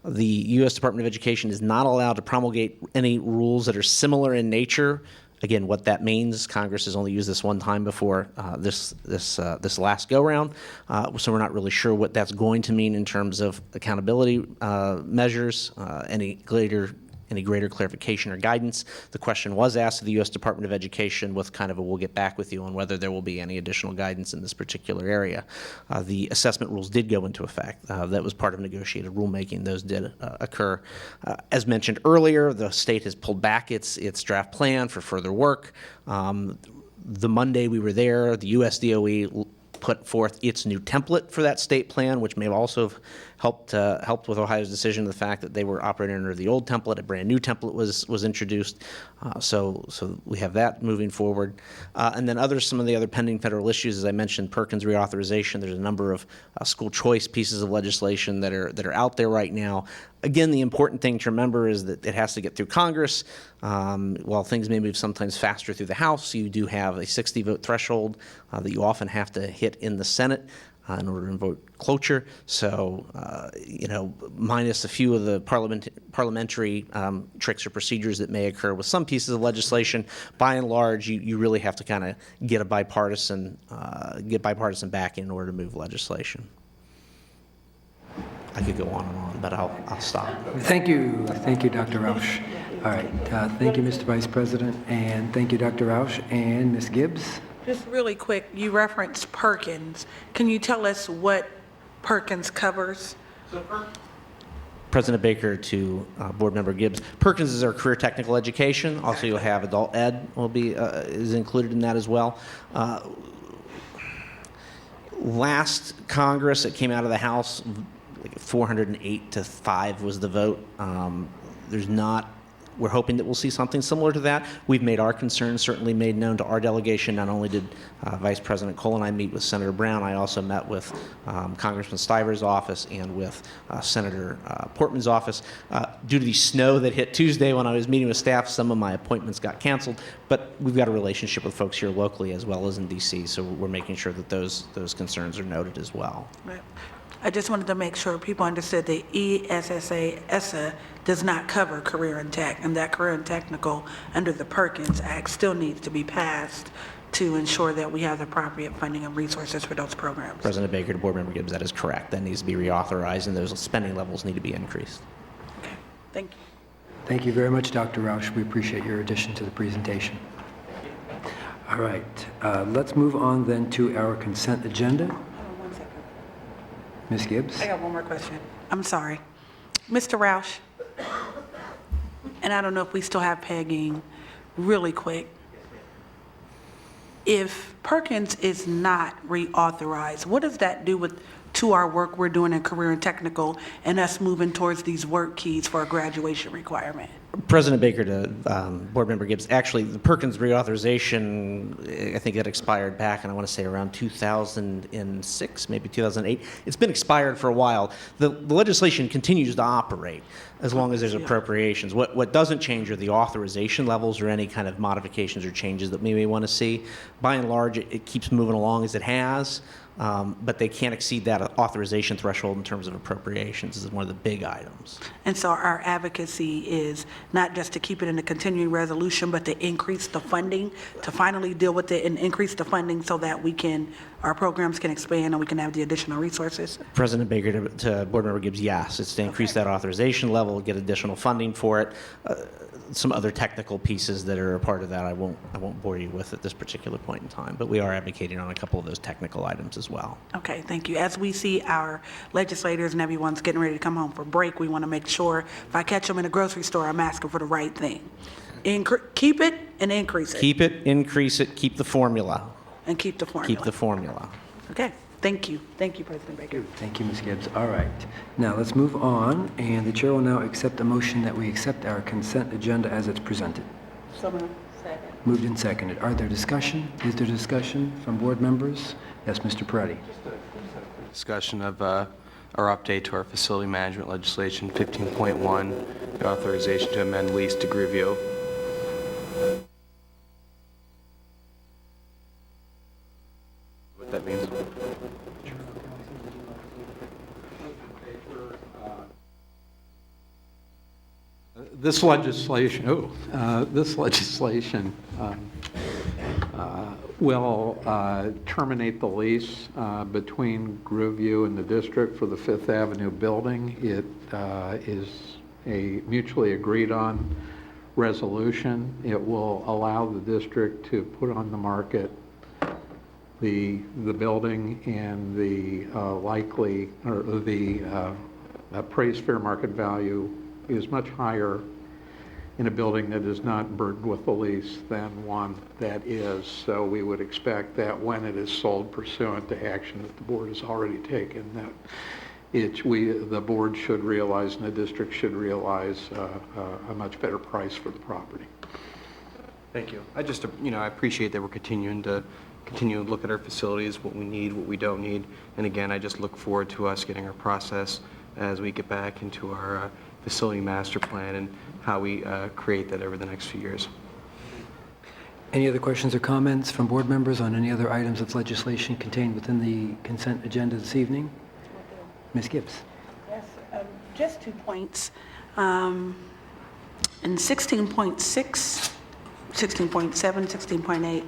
The U.S. Department of Education is not allowed to promulgate any rules that are similar in nature. Again, what that means, Congress has only used this one time before this last go-round, so we're not really sure what that's going to mean in terms of accountability measures, any greater clarification or guidance. The question was asked to the U.S. Department of Education with kind of a we'll get back with you on whether there will be any additional guidance in this particular area. The assessment rules did go into effect. That was part of negotiated rulemaking. Those did occur. As mentioned earlier, the state has pulled back its draft plan for further work. The Monday we were there, the USDOE put forth its new template for that state plan, which may have also helped with Ohio's decision, the fact that they were operating under the old template. A brand new template was introduced, so we have that moving forward. And then some of the other pending federal issues, as I mentioned, Perkins reauthorization. There's a number of school choice pieces of legislation that are out there right now. Again, the important thing to remember is that it has to get through Congress. While things may move sometimes faster through the House, you do have a 60-vote threshold that you often have to hit in the Senate in order to invoke cloture. So, minus a few of the parliamentary tricks or procedures that may occur with some pieces of legislation, by and large, you really have to kind of get bipartisan backing in order to move legislation. I could go on and on, but I'll stop.
Thank you, Dr. Rausch. All right, thank you, Mr. Vice President, and thank you, Dr. Rausch and Ms. Gibbs.
Just really quick, you referenced Perkins. Can you tell us what Perkins covers?
President Baker to Board Member Gibbs. Perkins is our career technical education. Also, you'll have adult ed is included in that as well. Last Congress, it came out of the House, 408 to 5 was the vote. We're hoping that we'll see something similar to that. We've made our concerns certainly made known to our delegation. Not only did Vice President Cole and I meet with Senator Brown, I also met with Congressman Stiver's office and with Senator Portman's office. Due to the snow that hit Tuesday when I was meeting with staff, some of my appointments got canceled, but we've got a relationship with folks here locally as well as in D.C., so we're making sure that those concerns are noted as well.
Right. I just wanted to make sure people understood that ESSA does not cover career and tech, and that career and technical under the Perkins Act still needs to be passed to ensure that we have the appropriate funding and resources for those programs.
President Baker to Board Member Gibbs, that is correct. That needs to be reauthorized, and those spending levels need to be increased.
Okay, thank you.
Thank you very much, Dr. Rausch. We appreciate your addition to the presentation. All right, let's move on then to our consent agenda.
One second.
Ms. Gibbs?
I got one more question. I'm sorry. Mr. Rausch, and I don't know if we still have pegging, really quick. If Perkins is not reauthorized, what does that do to our work we're doing in career and technical and us moving towards these work keys for a graduation requirement?
President Baker to Board Member Gibbs, actually, the Perkins reauthorization, I think it expired back, and I want to say around 2006, maybe 2008. It's been expired for a while. The legislation continues to operate as long as there's appropriations. What doesn't change are the authorization levels or any kind of modifications or changes that we may want to see. By and large, it keeps moving along as it has. But they can't exceed that authorization threshold in terms of appropriations. This is one of the big items.
And so our advocacy is not just to keep it in the continuing resolution, but to increase the funding, to finally deal with it and increase the funding so that our programs can expand and we can have the additional resources.
President Baker to Board Member Gibbs, yes, it's to increase that authorization level, get additional funding for it. Some other technical pieces that are a part of that I won't bore you with at this particular point in time, but we are advocating on a couple of those technical items as well.
Okay, thank you. As we see our legislators and everyone's getting ready to come home for break, we want to make sure if I catch them in a grocery store, I'm asking for the right thing. Keep it and increase it.
Keep it, increase it, keep the formula.
And keep the formula.
Keep the formula.
Okay, thank you. Thank you, President Baker.
Thank you, Ms. Gibbs. All right. Now, let's move on, and the chair will now accept a motion that we accept our consent agenda as it's presented.
So moved. Second.
Moved and seconded. Are there discussion? Is there discussion from board members? Yes, Mr. Peretti.
Discussion of our update to our facility management legislation, 15.1, the authorization to amend lease to Gruvio. What that means.
This legislation will terminate the lease between Grooveview and the district for the Fifth Avenue building. It is a mutually agreed on resolution. It will allow the district to put on the market the building, and the appraised fair market value is much higher in a building that is not burdened with a lease than one that is. So we would expect that when it is sold pursuant to action that the board has already taken, that the board should realize and the district should realize a much better price for the property.
Thank you. I appreciate that we're continuing to look at our facilities, what we need, what we don't need. And again, I just look forward to us getting our process as we get back into our facility master plan and how we create that over the next few years.
Any other questions or comments from board members on any other items of legislation contained within the consent agenda this evening? Ms. Gibbs.
Yes, just 2 points. In 16.6, 16.7, 16.8,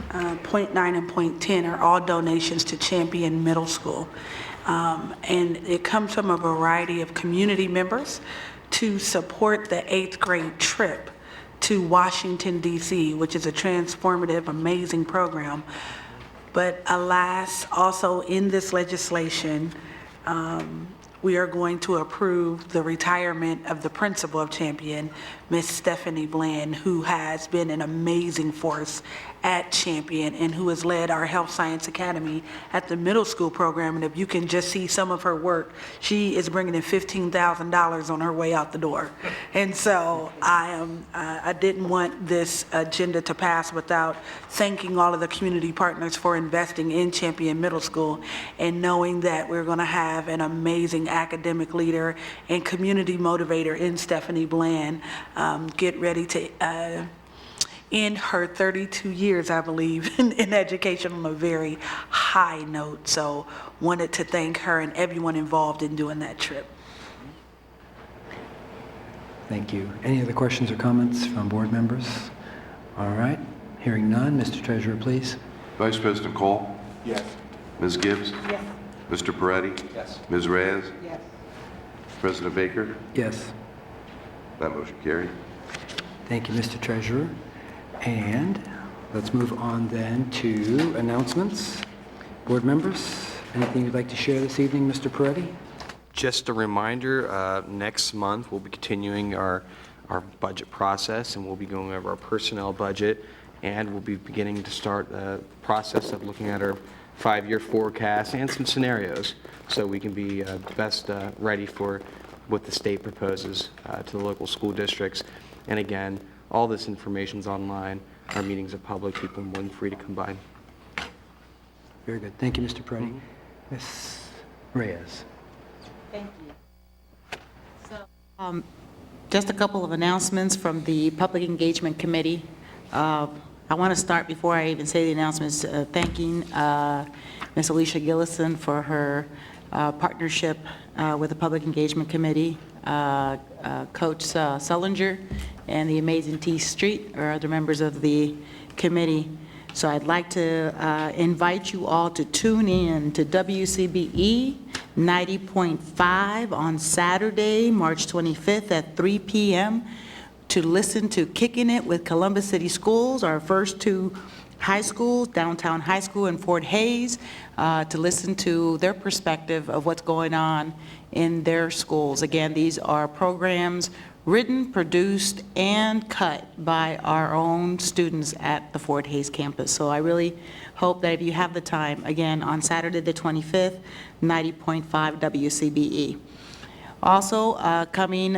.9 and .10 are all donations to Champion Middle School. And it comes from a variety of community members to support the 8th grade trip to Washington, D.C., which is a transformative, amazing program. But alas, also in this legislation, we are going to approve the retirement of the principal of Champion, Miss Stephanie Bland, who has been an amazing force at Champion and who has led our Health Science Academy at the middle school program. And if you can just see some of her work, she is bringing in $15,000 on her way out the door. And so I didn't want this agenda to pass without thanking all of the community partners for investing in Champion Middle School and knowing that we're going to have an amazing academic leader and community motivator in Stephanie Bland get ready to end her 32 years, I believe, in education on a very high note. So wanted to thank her and everyone involved in doing that trip.
Thank you. Any other questions or comments from board members? All right. Hearing none, Mr. Treasurer, please.
Vice President Cole?
Yes.
Ms. Gibbs?
Yes.
Mr. Peretti?
Yes.
Ms. Reyes?
Yes.
President Baker?
Yes.
That motion carried.
Thank you, Mr. Treasurer. And let's move on then to announcements. Board members, anything you'd like to share this evening, Mr. Peretti?
Just a reminder, next month we'll be continuing our budget process, and we'll be going over our personnel budget, and we'll be beginning to start the process of looking at our 5-year forecast and some scenarios so we can be best ready for what the state proposes to the local school districts. And again, all this information's online. Our meetings are public. People are more than free to come by.
Very good. Thank you, Mr. Preddy. Ms. Reyes.
Thank you.
Just a couple of announcements from the Public Engagement Committee. I want to start, before I even say the announcements, thanking Ms. Alicia Gillison for her partnership with the Public Engagement Committee, Coach Sullinger, and the amazing T Street are other members of the committee. So I'd like to invite you all to tune in to WCBE 90.5 on Saturday, March 25th at 3 p.m. to listen to Kicking It with Columbus City Schools, our first two high schools, Downtown High School and Fort Hayes, to listen to their perspective of what's going on in their schools. Again, these are programs written, produced, and cut by our own students at the Fort Hayes campus. So I really hope that if you have the time, again, on Saturday the 25th, 90.5 WCBE. Also, coming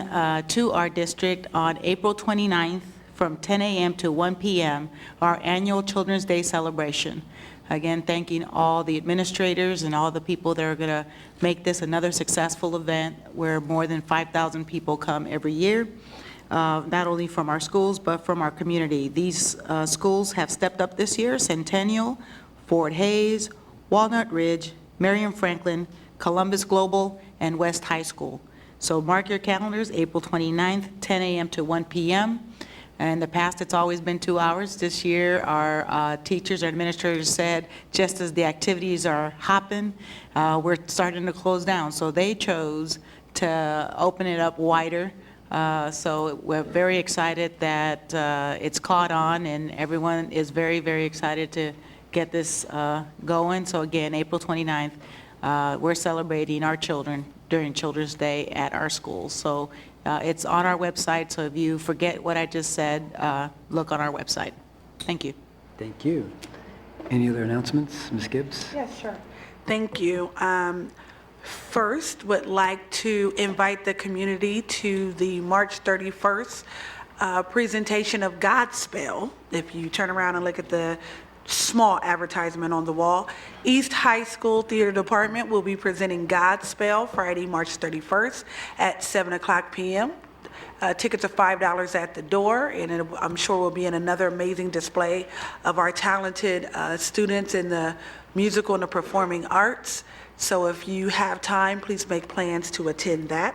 to our district on April 29th from 10 a.m. to 1 p.m., our annual Children's Day celebration. Again, thanking all the administrators and all the people that are going to make this another successful event where more than 5,000 people come every year, not only from our schools, but from our community. These schools have stepped up this year: Centennial, Fort Hayes, Walnut Ridge, Marion Franklin, Columbus Global, and West High School. So mark your calendars, April 29th, 10 a.m. to 1 p.m. In the past, it's always been 2 hours. This year, our teachers, our administrators said, just as the activities are hopping, we're starting to close down. So they chose to open it up wider. So we're very excited that it's caught on, and everyone is very, very excited to get this going. So again, April 29th, we're celebrating our children during Children's Day at our schools. So it's on our website, so if you forget what I just said, look on our website. Thank you.
Thank you. Any other announcements, Ms. Gibbs?
Yes, sure. Thank you. First, would like to invite the community to the March 31st presentation of Godspell. If you turn around and look at the small advertisement on the wall, East High School Theater Department will be presenting Godspell Friday, March 31st at 7 o'clock p.m. Tickets are $5 at the door, and I'm sure will be in another amazing display of our talented students in the musical and the performing arts. So if you have time, please make plans to attend that.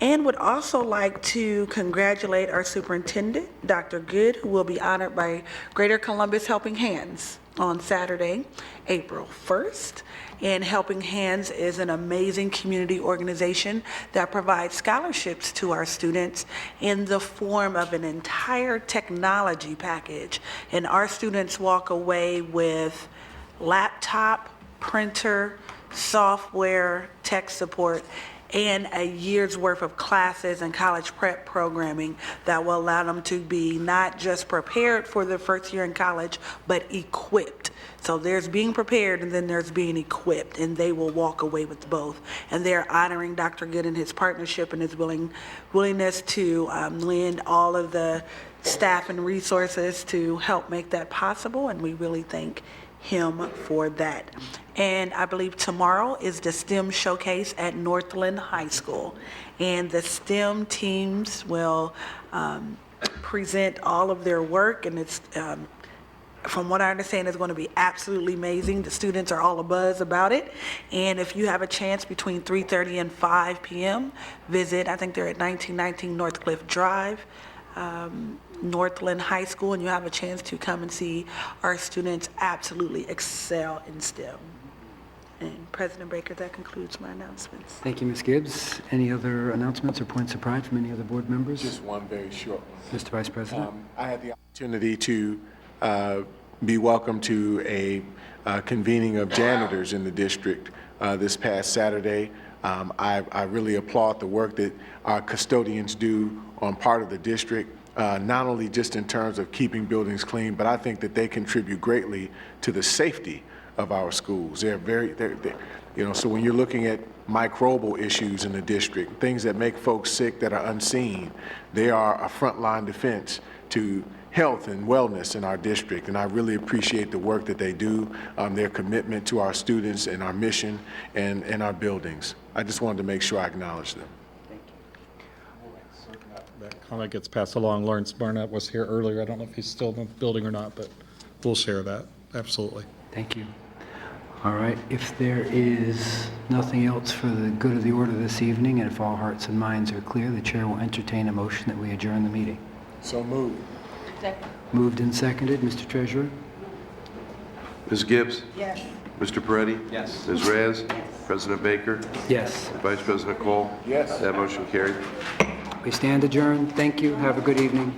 And would also like to congratulate our superintendent, Dr. Good, who will be honored by Greater Columbus Helping Hands on Saturday, April 1st. And Helping Hands is an amazing community organization that provides scholarships to our students in the form of an entire technology package. And our students walk away with laptop, printer, software, tech support, and a year's worth of classes and college prep programming that will allow them to be not just prepared for their first year in college, but equipped. So there's being prepared and then there's being equipped, and they will walk away with both. And they're honoring Dr. Good and his partnership and his willingness to lend all of the staff and resources to help make that possible, and we really thank him for that. And I believe tomorrow is the STEM showcase at Northland High School, and the STEM teams will present all of their work, and it's from what I understand, it's going to be absolutely amazing. The students are all abuzz about it, and if you have a chance between 3:30 and 5 p.m., visit, I think they're at 1919 Northcliffe Drive, Northland High School, and you have a chance to come and see our students absolutely excel in STEM. And President Baker, that concludes my announcements.
Thank you, Ms. Gibbs. Any other announcements or points of pride from any other board members?
Just one very short one.
Mr. Vice President.
I had the opportunity to be welcomed to a convening of janitors in the district this past Saturday. I really applaud the work that our custodians do on part of the district, not only just in terms of keeping buildings clean, but I think that they contribute greatly to the safety of our schools. They're so when you're looking at microbial issues in the district, things that make folks sick that are unseen, they are a frontline defense to health and wellness in our district, and I really appreciate the work that they do, their commitment to our students and our mission and our buildings. I just wanted to make sure I acknowledge them.
That comment gets passed along. Lawrence Barnett was here earlier. I don't know if he's still in the building or not, but we'll share that. Absolutely.
Thank you. All right, if there is nothing else for the good of the order this evening, and if all hearts and minds are clear, the chair will entertain a motion that we adjourn the meeting.
So moved.
Moved and seconded. Mr. Treasurer?
Ms. Gibbs?
Yes.
Mr. Peretti?
Yes.
Ms. Reyes? President Baker?
Yes.
Vice President Cole?
Yes.
That motion carried.
We stand adjourned. Thank you. Have a good evening.